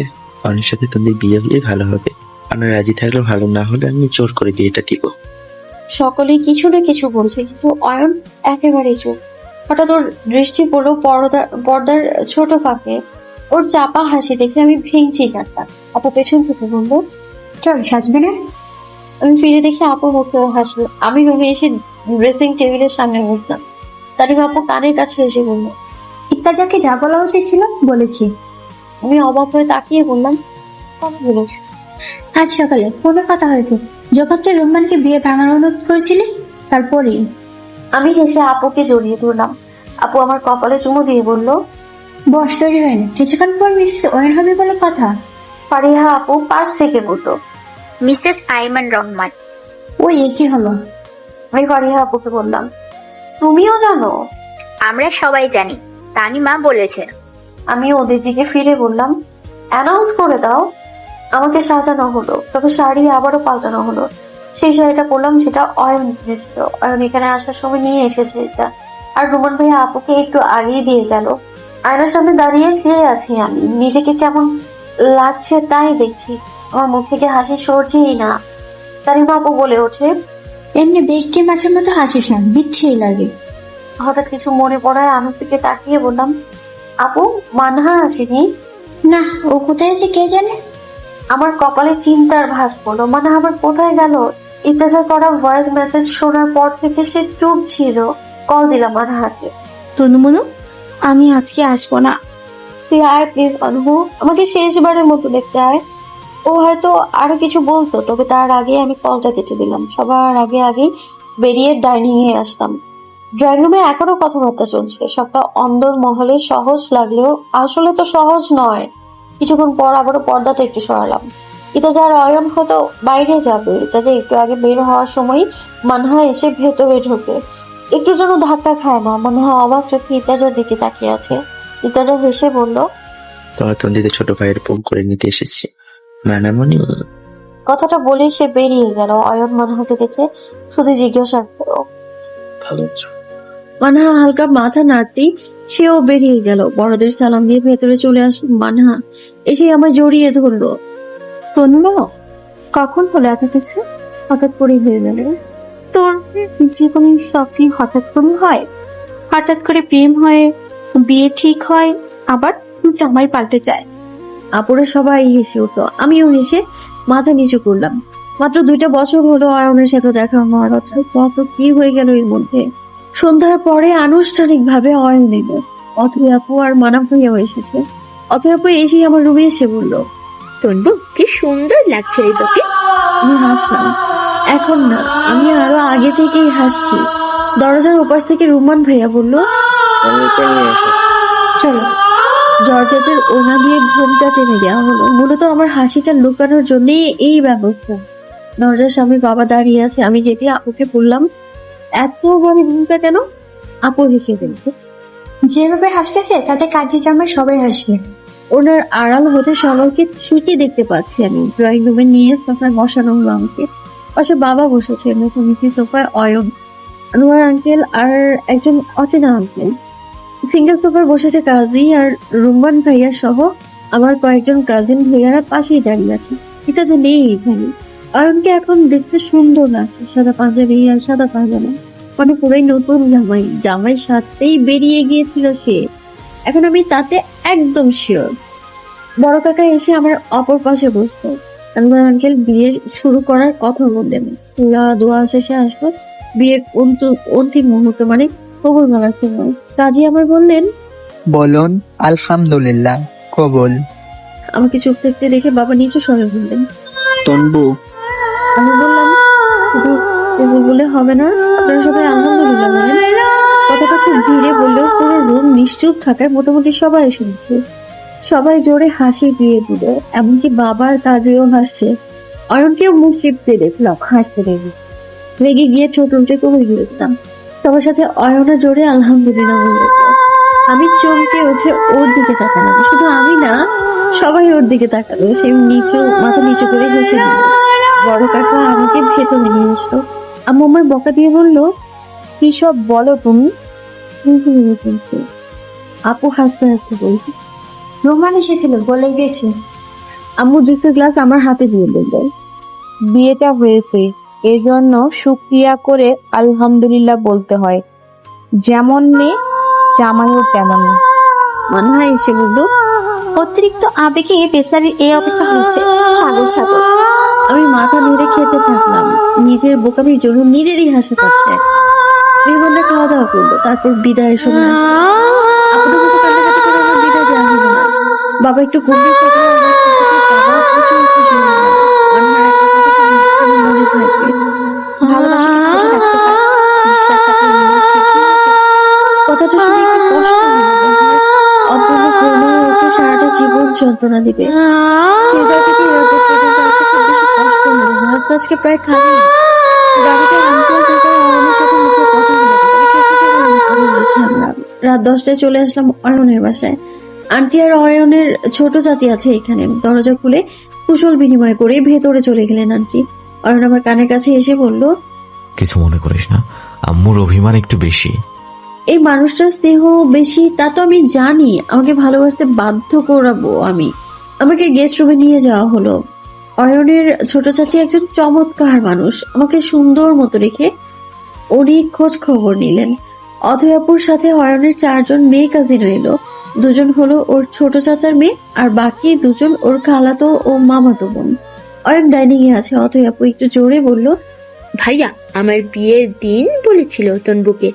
অনেক সাথে তোমাদের বিয়ে হলেই ভালো হবে। আমরা রাজি থাকলে ভালো, না হলে আমি জোর করে বিয়েটা দিব। সকলেই কিছু না কিছু বলছে, কিন্তু অয়ন একেবারেই চুপ। হঠাৎ ওর দৃষ্টি পড়লো পর্দার ছোট ফাঁকে। ওর চাপা হাসি দেখে আমি ভেঙচি কাটলাম। আপা পেছন থেকে বললো, চল সাজবে না? আমি ফিরে দেখি আপু মুখে হাসলো। আমি রুমে এসে ড্রেসিং টেবিলের সামনে বসলাম। তারিম আপু কানের কাছে এসে বললো, ইত্তাজাকে যা বলা উচিত ছিল বলেছি। আমি অবাক হয়ে তাকিয়ে বললাম, কবে বলেছে? আজ সকালে ফোনে কথা হয়েছে, যখন তুই রুম্মানকে বিয়ে ভাঙার অনুরোধ করেছিলি তারপরেই। আমি হেসে আপুকে জড়িয়ে ধরলাম। আপু আমার কপালে চুমু দিয়ে বলল, বস তৈরি হয়নি, কিছুক্ষণ পর মিসেস ওয়েন হবে বলে কথা। ফারিহা আপু পাশ থেকে বলল, মিসেস আইমান রহমান। ওই একই হলো। আমি ফারিহা আপুকে বললাম, তুমিও জানো? আমরা সবাই জানি, তানিমা বলেছে। আমি ওদের দিকে ফিরে বললাম, অ্যানাউন্স করে দাও। আমাকে সাজানো হলো, তবে শাড়ি আবারও পাল্টানো হলো। সেই শাড়িটা পরলাম যেটা অয়ন কিনেছিল। অয়ন এখানে আসার সময় নিয়ে এসেছে এটা। আর রুমান ভাইয়া আপুকে একটু আগেই দিয়ে গেল। আয়নার সামনে দাঁড়িয়ে চেয়ে আছি আমি, নিজেকে কেমন লাগছে তাই দেখছি। আমার মুখ থেকে হাসি সরছেই না। তারিমা আপু বলে ওঠে, এমনি ব্যক্তির মাঝে মতো হাসিস না, বিচ্ছিরি লাগে। হঠাৎ কিছু মনে পড়ায় আমি দিকে তাকিয়ে বললাম, আপু মানহা আসেনি? না, ও কোথায় আছে কে জানে। আমার কপালে চিন্তার ভাঁজ পড়লো। মানে আবার কোথায় গেল? ইত্যাচার করা ভয়েস মেসেজ শোনার পর থেকে সে চুপ ছিল। কল দিলাম মানহাকে। তনুমনু, আমি আজকে আসবো না। তুই আয় প্লিজ মানহু, আমাকে শেষবারের মতো দেখতে আয়। ও হয়তো আরো কিছু বলতো, তবে তার আগে আমি কলটা কেটে দিলাম। সবার আগে বেরিয়ে ডাইনিং এ আসলাম। ড্রয়িং রুমে এখনো কথাবার্তা চলছে। সবটা অন্দর মহলে সহজ লাগলেও আসলে তো সহজ নয়। কিছুক্ষণ পর আবারও পর্দাটা একটু সরালাম। ইতাজার অয়ন হয়তো বাইরে যাবে। ইতাজা একটু আগে বের হওয়ার সময় মানহা এসে ভেতরে ঢোকে। একটু যেন ধাক্কা খায় না। মানহা অবাক চোখে ইতাজার দিকে তাকিয়ে আছে। ইতাজা হেসে বলল, তোমার তন্দিকে ছোট ভাইয়ের পোক করে নিতে এসেছি মানামনি। কথাটা বলে সে বেরিয়ে গেল। অয়ন মানহাকে দেখে শুধু জিজ্ঞাসা করো, ভালো আছো? মানহা হালকা মাথা নাড়তেই সেও বেরিয়ে গেল। বড়দের সালাম দিয়ে ভেতরে চলে আসলো মানহা। এসে আমায় জড়িয়ে ধরলো। তনুমনু, কখন হলো এত কিছু? হঠাৎ করে হয়ে গেল। তোর জীবনে সবই হঠাৎ করে হয়। হঠাৎ করে প্রেম হয়, বিয়ে ঠিক হয়, আবার জামাই পাল্টে যায়। আপুরে সবাই হেসে উঠলো। আমিও হেসে মাথা নিচু করলাম। মাত্র 2টা বছর হলো অয়নের সাথে দেখা হওয়ার। কত কি হয়ে গেল এর মধ্যে। সন্ধ্যার পরে আনুষ্ঠানিক ভাবে অয়ন এলো। অথই আপু আর মানা ভাইয়াও এসেছে। অথই আপু এসেই আমার রুমে এসে বললো, তনবু কি সুন্দর লাগছে রে তোকে। আমি হাসলাম। এখন না, আমি আরো আগে থেকেই হাসছি। দরজার ওপাশ থেকে রুমান ভাইয়া বলল, অনিকে নিয়ে এসো। চলো। জর্জেটের ওনা দিয়ে ঘুমটা টেনে দেওয়া হলো। মূলত আমার হাসিটা লুকানোর জন্যই এই ব্যবস্থা। দরজার সামনে বাবা দাঁড়িয়ে আছে। আমি যেতে আপুকে বললাম, এত বড় ঘুমটা কেন? আপু হেসে দিল, যেভাবে হাসতেছে তাতে কাজে জামাই সবাই হাসবে। ওনার আড়াল হতে সবাইকে ঠিকই দেখতে পাচ্ছি আমি। ড্রয়িং রুমে নিয়ে সোফায় বসানো হলো আমাকে। পাশে বাবা বসেছে, মুখোমুখি সোফায় অয়ন, আনোয়ার আঙ্কেল আর একজন অচেনা আঙ্কেল। সিঙ্গেল সোফায় বসেছে কাজী আর রুম্বান ভাইয়া সহ আমার কয়েকজন কাজিন ভাইয়ারা পাশেই দাঁড়িয়ে আছে। এটা যে নেই এখানে। অয়নকে এখন দেখতে সুন্দর লাগছে, সাদা পাঞ্জাবি আর সাদা পায়জামা। মানে পুরোই নতুন জামাই সাজতেই বেরিয়ে গিয়েছিল সে। এখন আমি তাতে একদম শিওর। বড় কাকা এসে আমার অপর পাশে বসতো। আনোয়ার আঙ্কেল বিয়ে শুরু করার কথা বললেন। পুরা দোয়া শেষে আসলো, বিয়ের অন্তিম মুহূর্ত মানে কবুল বলার সময় কাজী আমায় বললেন, বলুন আলহামদুলিল্লাহ কবুল। আমাকে চুপ থাকতে দেখে বাবা নিচু স্বরে বললেন, তনবু, আমি বললাম, শুধু কবুল বলে হবে না, আপনারা সবাই আলহামদুলিল্লাহ বলেন। কথাটা খুব ধীরে বললেও পুরো রুম নিশ্চুপ থাকায় মোটামুটি সবাই শুনছে। সবাই জোরে হাসি দিয়ে দিল, এমনকি বাবার কাজেও হাসছে। অয়নকেও মুখ চিপতে দেখলাম হাসতে দেখি। রেগে গিয়ে ছোট উল্টে কবুল দিলাম। সবার সাথে অয়না জোরে আলহামদুলিল্লাহ বলল। আমি চমকে উঠে ওর দিকে তাকালাম, শুধু আমি না, সবাই ওর দিকে তাকালো। সে মাথা নিচু করে হেসে দিল। বড় কাকা আমাকে ভেতরে নিয়ে আসলো। আম্মু আমায় বকা দিয়ে বলল, কি সব বলো তুমি? আপু হাসতে হাসতে বলল, রোমান এসেছিল বলে গেছে। আম্মু জুসের গ্লাস আমার হাতে দিয়ে বলল, বিয়েটা হয়েছে, এজন্য শুকরিয়া করে আলহামদুলিল্লাহ বলতে হয়। যেমন মেয়ে জামাইও তেমন। মনে হয় এসে বলল, অতিরিক্ত আবেগে বেচারির এই অবস্থা হয়েছে, পাগল ছাগল। আমি মাথা নেড়ে খেতে থাকলাম। নিজের বোকামির জন্য নিজেরই হাসি পাচ্ছে। মেহমানরা খাওয়া দাওয়া করলো, তারপর বিদায়ের সময় আসলো। আপনাদের মতো কান্নাকাটি করে আমার বিদায় দেওয়া হলো না। বাবা একটু গম্ভীর থাকলে আমার খুশিতে বাবা প্রচুর খুশি হয়ে গেল। অন্যের একটা কথা খুব মনে থাকবে। ভালোবাসা কি ধরে রাখতে পারে? বিশ্বাস থাকলে মনে ঠিকই হবে। কথাটা শুনে একটু কষ্ট হলো। অপূর্ণ প্রণয় ওকে সারাটা জীবন যন্ত্রণা দিবে। খিলগাঁও থেকে এয়ারপোর্ট পর্যন্ত আসতে খুব বেশি কষ্ট হলো না। রাস্তা আজকে প্রায় খালি। গাড়িতে আঙ্কেল থেকে অয়নের সাথে মুখে কথা বলেছি আমরা। রাত 10টায় চলে আসলাম অয়নের বাসায়। আন্টি আর অয়নের ছোট চাচি আছে এখানে। দরজা খুলে কুশল বিনিময় করে ভেতরে চলে গেলেন আন্টি। অয়ন আমার কানের কাছে এসে বলল, কিছু মনে করিস না, আম্মুর অভিমান একটু বেশি। এই মানুষটার স্নেহ বেশি তা তো আমি জানি। আমাকে ভালোবাসতে বাধ্য করাবো আমি। আমাকে গেস্ট রুমে নিয়ে যাওয়া হলো। অয়নের ছোট চাচি একজন চমৎকার মানুষ। আমাকে সুন্দর মতো রেখে উনি খোঁজ খবর নিলেন। অথয়াপুর সাথে অয়নের 4 জন মেয়ে কাজিনও এলো। 2 জন হলো ওর ছোট চাচার মেয়ে, আর বাকি 2 জন ওর খালাতো ও মামাতো বোন। অয়ন ডাইনিং এ আছে। অথয়াপু একটু জোরে বলল, ভাইয়া আমার বিয়ের দিন বলেছিল তনবুকে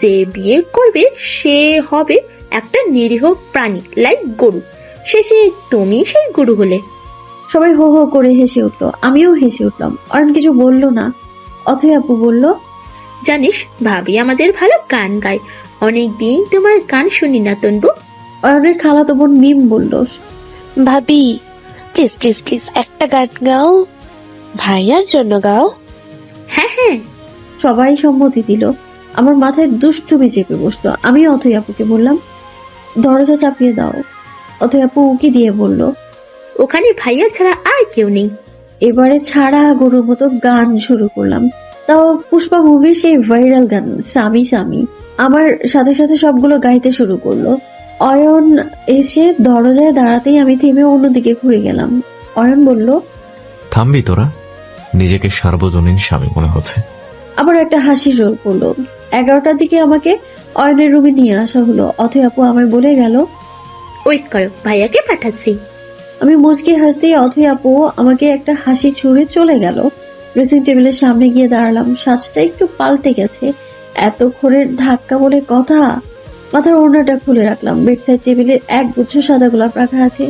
যে বিয়ে করবে সে হবে একটা নিরীহ প্রাণী, লাইক গরু। শেষে তুমি সেই গরু হলে। সবাই হো হো করে হেসে উঠলো। আমিও হেসে উঠলাম। অয়ন কিছু বলল না। অথয়াপু বলল, জানিস ভাবি আমাদের ভালো গান গায়, অনেক দিন তোমার গান শুনি না তনবু। অয়নের খালাতো বোন মিম বলল, ভাবি প্লিজ প্লিজ প্লিজ একটা গান গাও, ভাইয়ার জন্য গাও। হ্যাঁ হ্যাঁ। সবাই সম্মতি দিল। আমার মাথায় দুষ্টুমি চেপে বসলো। আমি অথয়াপুকে বললাম, দরজা চাপিয়ে দাও। অথয়াপু উকি দিয়ে বলল, ওখানে ভাইয়া ছাড়া আর কেউ নেই। এবারে ছাড়া গরুর মতো গান শুরু করলাম। তাও পুষ্পা মুভির সেই ভাইরাল গান সামি সামি। আমার সাথে সাথে সবগুলো গাইতে শুরু করলো। অয়ন এসে দরজায় দাঁড়াতেই আমি থেমে অন্যদিকে ঘুরে গেলাম। অয়ন বলল, থামবি তোরা? নিজেকে সার্বজনীন স্বামী মনে হচ্ছে। আবার একটা হাসির রোল পড়লো। 11টার দিকে আমাকে অয়নের রুমে নিয়ে আসা হলো। অথয়াপু আমায় বলে গেল, ওয়েট করো, ভাইয়াকে পাঠাচ্ছি। আমি মুচকি হাসতেই অথয়াপু আমাকে একটা হাসি ছুঁড়ে চলে গেল। ড্রেসিং টেবিলের সামনে গিয়ে দাঁড়ালাম। সাজটা একটু পাল্টে গেছে। এতক্ষণের ধাক্কা বলে কথা। মাথার ওড়নাটা খুলে রাখলাম। বেডসাইড টেবিলে এক গুচ্ছ সাদা গোলাপ রাখা আছে।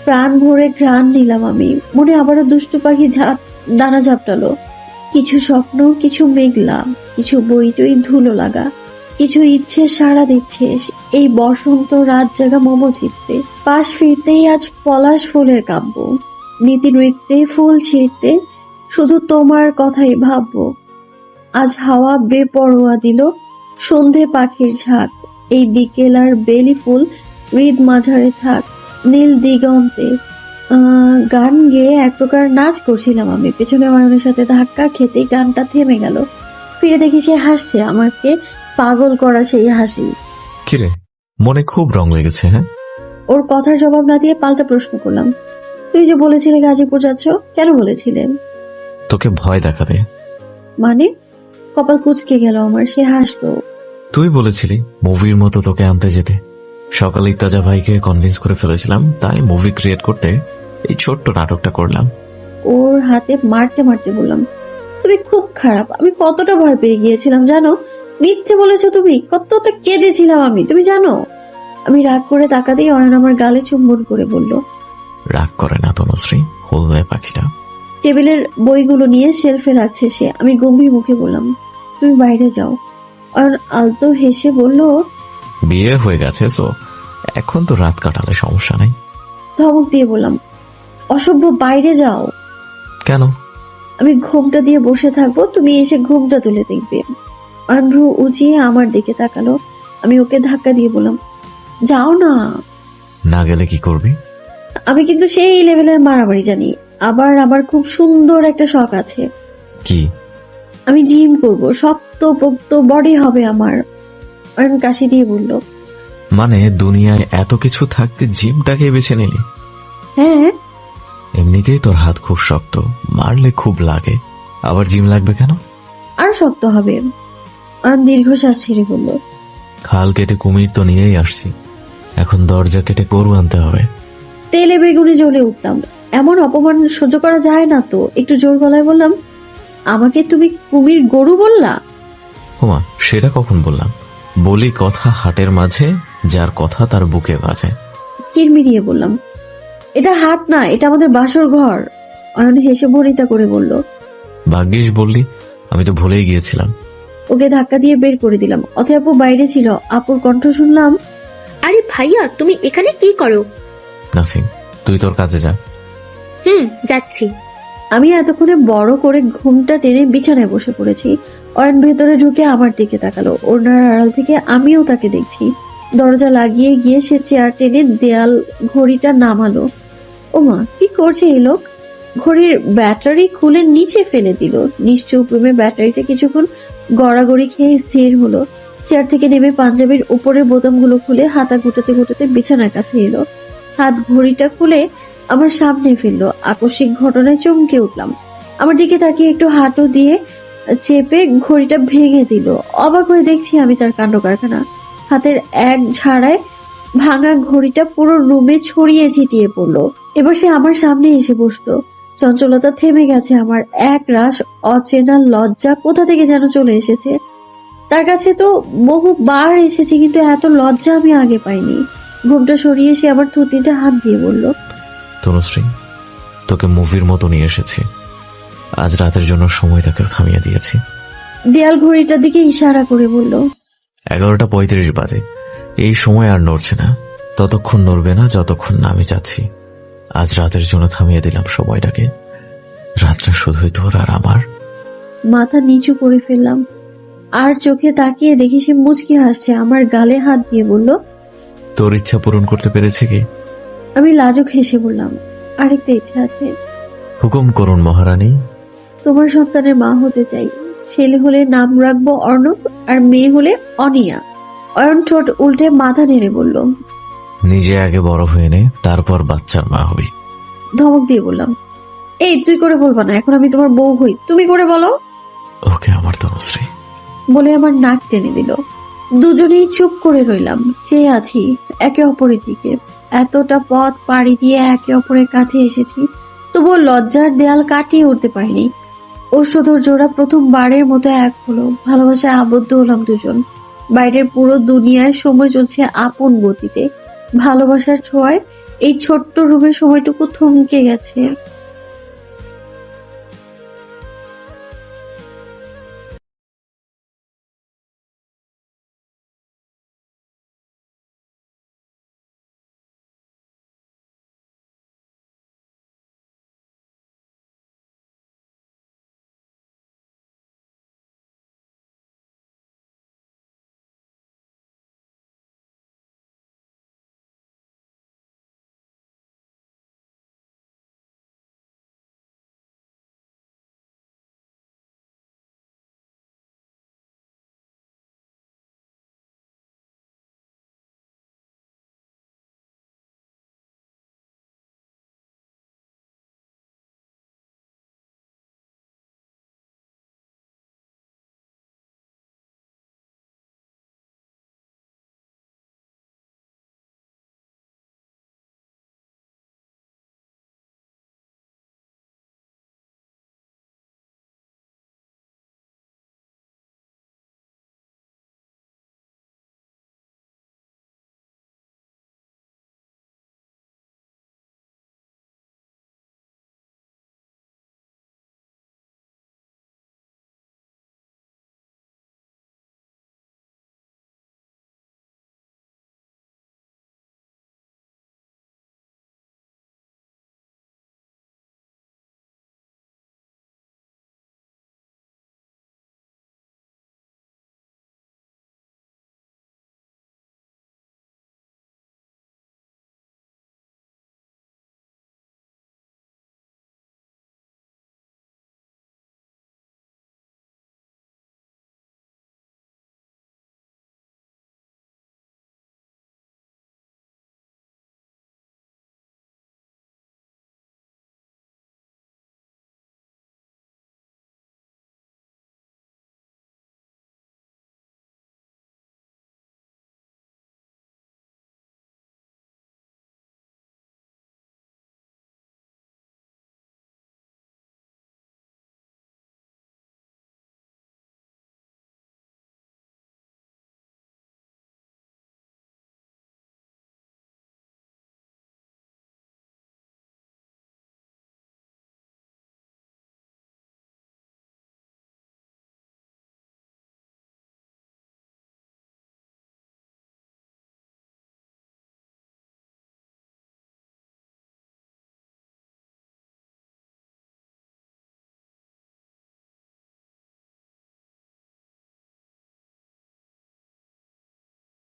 প্রাণ ভরে ঘ্রাণ নিলাম আমি। মনে আবারও দুষ্টু পাখি ডানা ঝাপটালো। কিছু স্বপ্ন, কিছু মেঘলা, কিছু বইটই ধুলো লাগা, কিছু ইচ্ছে সাড়া দিচ্ছে এই বসন্ত রাত জাগা মমচিত্তে। পাশ ফিরতেই আজ পলাশ ফুলের কাব্য। নীতি নৃত্যে ফুল ছিঁড়তে শুধু তোমার কথাই ভাববো। আজ হাওয়া বেপরোয়া দিল সন্ধে পাখির ঝাঁক। এই বিকেল আর বেলি ফুল হৃদ মাঝারে থাক নীল দিগন্তে। গান গেয়ে এক প্রকার নাচ করছিলাম আমি। পেছনে অয়নের সাথে ধাক্কা খেতেই গানটা থেমে গেল। ফিরে দেখি সে হাসছে, আমাকে পাগল করা সেই হাসি। কিরে, মনে খুব রং লেগেছে? হ্যাঁ। ওর কথার জবাব না দিয়ে পাল্টা প্রশ্ন করলাম, তুই যে বলেছিলে গাজীপুর যাচ্ছ, কেন বলেছিলেন? তোকে ভয় দেখাতে। মানে? কপাল কুঁচকে গেল আমার। সে হাসলো। তুই বলেছিলি মুভির মতো তোকে আনতে যেতে। সকালে ইত্তাজা ভাইকে কনভিন্স করে ফেলেছিলাম, তাই মুভি ক্রিয়েট করতে এই ছোট্ট নাটকটা করলাম। ওর হাতে মারতে মারতে বললাম, তুমি খুব খারাপ। আমি কতটা ভয় পেয়ে গিয়েছিলাম জানো? মিথ্যে বলেছো তুমি, কতটা কেঁদেছিলাম আমি, তুমি জানো? আমি রাগ করে তাকাতেই অয়ন আমার গালে চুম্বন করে বলল। রাগ করে না তনুশ্রী, হলদে পাখিটা। টেবিলের বইগুলো নিয়ে শেলফে রাখছে সে। আমি গম্ভীর মুখে বললাম, তুমি বাইরে যাও। অয়ন আলতো হেসে বলল, বিয়ে হয়ে গেছে তো এখন তো রাত কাটালে সমস্যা নাই। ধমক দিয়ে বললাম, অসভ্য, বাইরে যাও। কেন? আমি ঘুমটা দিয়ে বসে থাকবো, তুমি এসে ঘুমটা তুলে দেখবে। অয়ন ভ্রু উঁচিয়ে আমার দিকে তাকালো। আমি ওকে ধাক্কা দিয়ে বললাম, যাও না। না গেলে কি করবি? আমি কিন্তু সেই লেভেলের মারামারি জানি। আবার আমার খুব সুন্দর একটা শখ আছে। কি? আমি জিম করব, শক্ত পোক্ত বডি হবে আমার। অয়ন কাশি দিয়ে বলল, মানে দুনিয়ায় এত কিছু থাকতে জিমটাকে বেছে নিলি? হ্যাঁ। এমনিতেই তোর হাত খুব শক্ত, মারলে খুব লাগে, আবার জিম লাগবে কেন? আর শক্ত হবে। অয়ন দীর্ঘশ্বাস ছেড়ে বলল, খাল কেটে কুমির তো নিয়েই আসছি, এখন দরজা কেটে গরু আনতে হবে। তেলে বেগুনে জ্বলে উঠলাম। এমন অপমান সহ্য করা যায় না তো। একটু জোর গলায় বললাম, আমাকে তুমি কুমির গরু বললা? ওমা, সেটা কখন বললাম? বলি কথা হাটের মাঝে, যার কথা তার বুকে বাজে। কিরমিরিয়ে বললাম, এটা হাট না, এটা আমাদের বাসর ঘর। অয়ন হেসে ভরিতা করে বলল, ভাগ্যিস বললি, আমি তো ভুলেই গিয়েছিলাম। ওকে ধাক্কা দিয়ে বের করে দিলাম। অথবা আপু বাইরে ছিল। আপুর কণ্ঠ শুনলাম, আরে ভাইয়া, তুমি এখানে কি করো? নাথিং, তুই তোর কাজে যা। যাচ্ছি। আমি এতক্ষণে বড় করে ঘুমটা টেনে বিছানায় বসে পড়েছি। অয়ন ভেতরে ঢুকে আমার দিকে তাকালো। ওনার আড়াল থেকে আমিও তাকে দেখছি। দরজা লাগিয়ে গিয়ে সে চেয়ার টেনে দেয়াল ঘড়িটা নামালো। ওমা, কি করছে এই লোক? ঘড়ির ব্যাটারি খুলে নিচে ফেলে দিল। নিশ্চুপ রুমে ব্যাটারিটা কিছুক্ষণ গড়াগড়ি খেয়ে স্থির হলো। চেয়ার থেকে নেমে পাঞ্জাবির উপরের বোতামগুলো খুলে হাতা গুটাতে গুটাতে বিছানার কাছে এলো। হাত ঘড়িটা খুলে আমার সামনে ফেললো। আকস্মিক ঘটনায় চমকে উঠলাম। আমার দিকে তাকিয়ে একটু হাঁটু দিয়ে চেপে ঘড়িটা ভেঙে দিল। অবাক হয়ে দেখছি আমি তার কাণ্ড কারখানা। হাতের এক ঝাড়ায় ভাঙা ঘড়িটা পুরো রুমে ছড়িয়ে ছিটিয়ে পড়লো। এবার সে আমার সামনে এসে বসলো। চঞ্চলতা থেমে গেছে আমার। এক রাশ অচেনা লজ্জা কোথা থেকে যেন চলে এসেছে। তার কাছে তো বহুবার এসেছি, কিন্তু এত লজ্জা আমি আগে পাইনি। ঘুমটা সরিয়ে সে আমার থুতনিতে হাত দিয়ে বলল, তনুশ্রী, তোকে মুভির মতো নিয়ে এসেছি। আজ রাতের জন্য সময়টাকে থামিয়ে দিয়েছি। দেয়াল ঘড়িটার দিকে ইশারা করে বলল, 11:35 বাজে। এই সময় আর নড়ছে না, ততক্ষণ নড়বে না যতক্ষণ না আমি চাচ্ছি। আজ রাতের জন্য থামিয়ে দিলাম সময়টাকে। রাতটা শুধুই তোর আর আমার। মাথা নিচু করে ফেললাম। আর চোখে তাকিয়ে দেখি সে মুচকি হাসছে। আমার গালে হাত দিয়ে বলল, তোর ইচ্ছা পূরণ করতে পেরেছে কি? আমি লাজুক হেসে বললাম, আরেকটা ইচ্ছা আছে। হুকুম করুন মহারানী। তোমার সন্তানের মা হতে চাই। ছেলে হলে নাম রাখবো অর্ণব, আর মেয়ে হলে অনিয়া। অয়ন ঠোঁট উল্টে মাথা নেড়ে বলল, নিজে আগে বড় হয়ে নে, তারপর বাচ্চার মা হবি। ধমক দিয়ে বললাম, এই তুই করে বলবা না, এখন আমি তোমার বউ হই, তুমি করে বলো। ওকে আমার তনুশ্রী। বলে আমার নাক টেনে দিল। দুজনেই চুপ করে রইলাম, চেয়ে আছি একে অপরের দিকে। এতটা পথ পাড়ি দিয়ে একে অপরের কাছে এসেছি, তবুও লজ্জার দেয়াল কাটিয়ে উঠতে পারিনি। ওষ্ঠধর জোড়া প্রথমবারের মতো এক হলো। ভালোবাসায় আবদ্ধ হলাম দুজন। বাইরের পুরো দুনিয়ায় সময় চলছে আপন গতিতে। ভালোবাসার ছোঁয়ায় এই ছোট্ট রুমের সময়টুকু থমকে গেছে।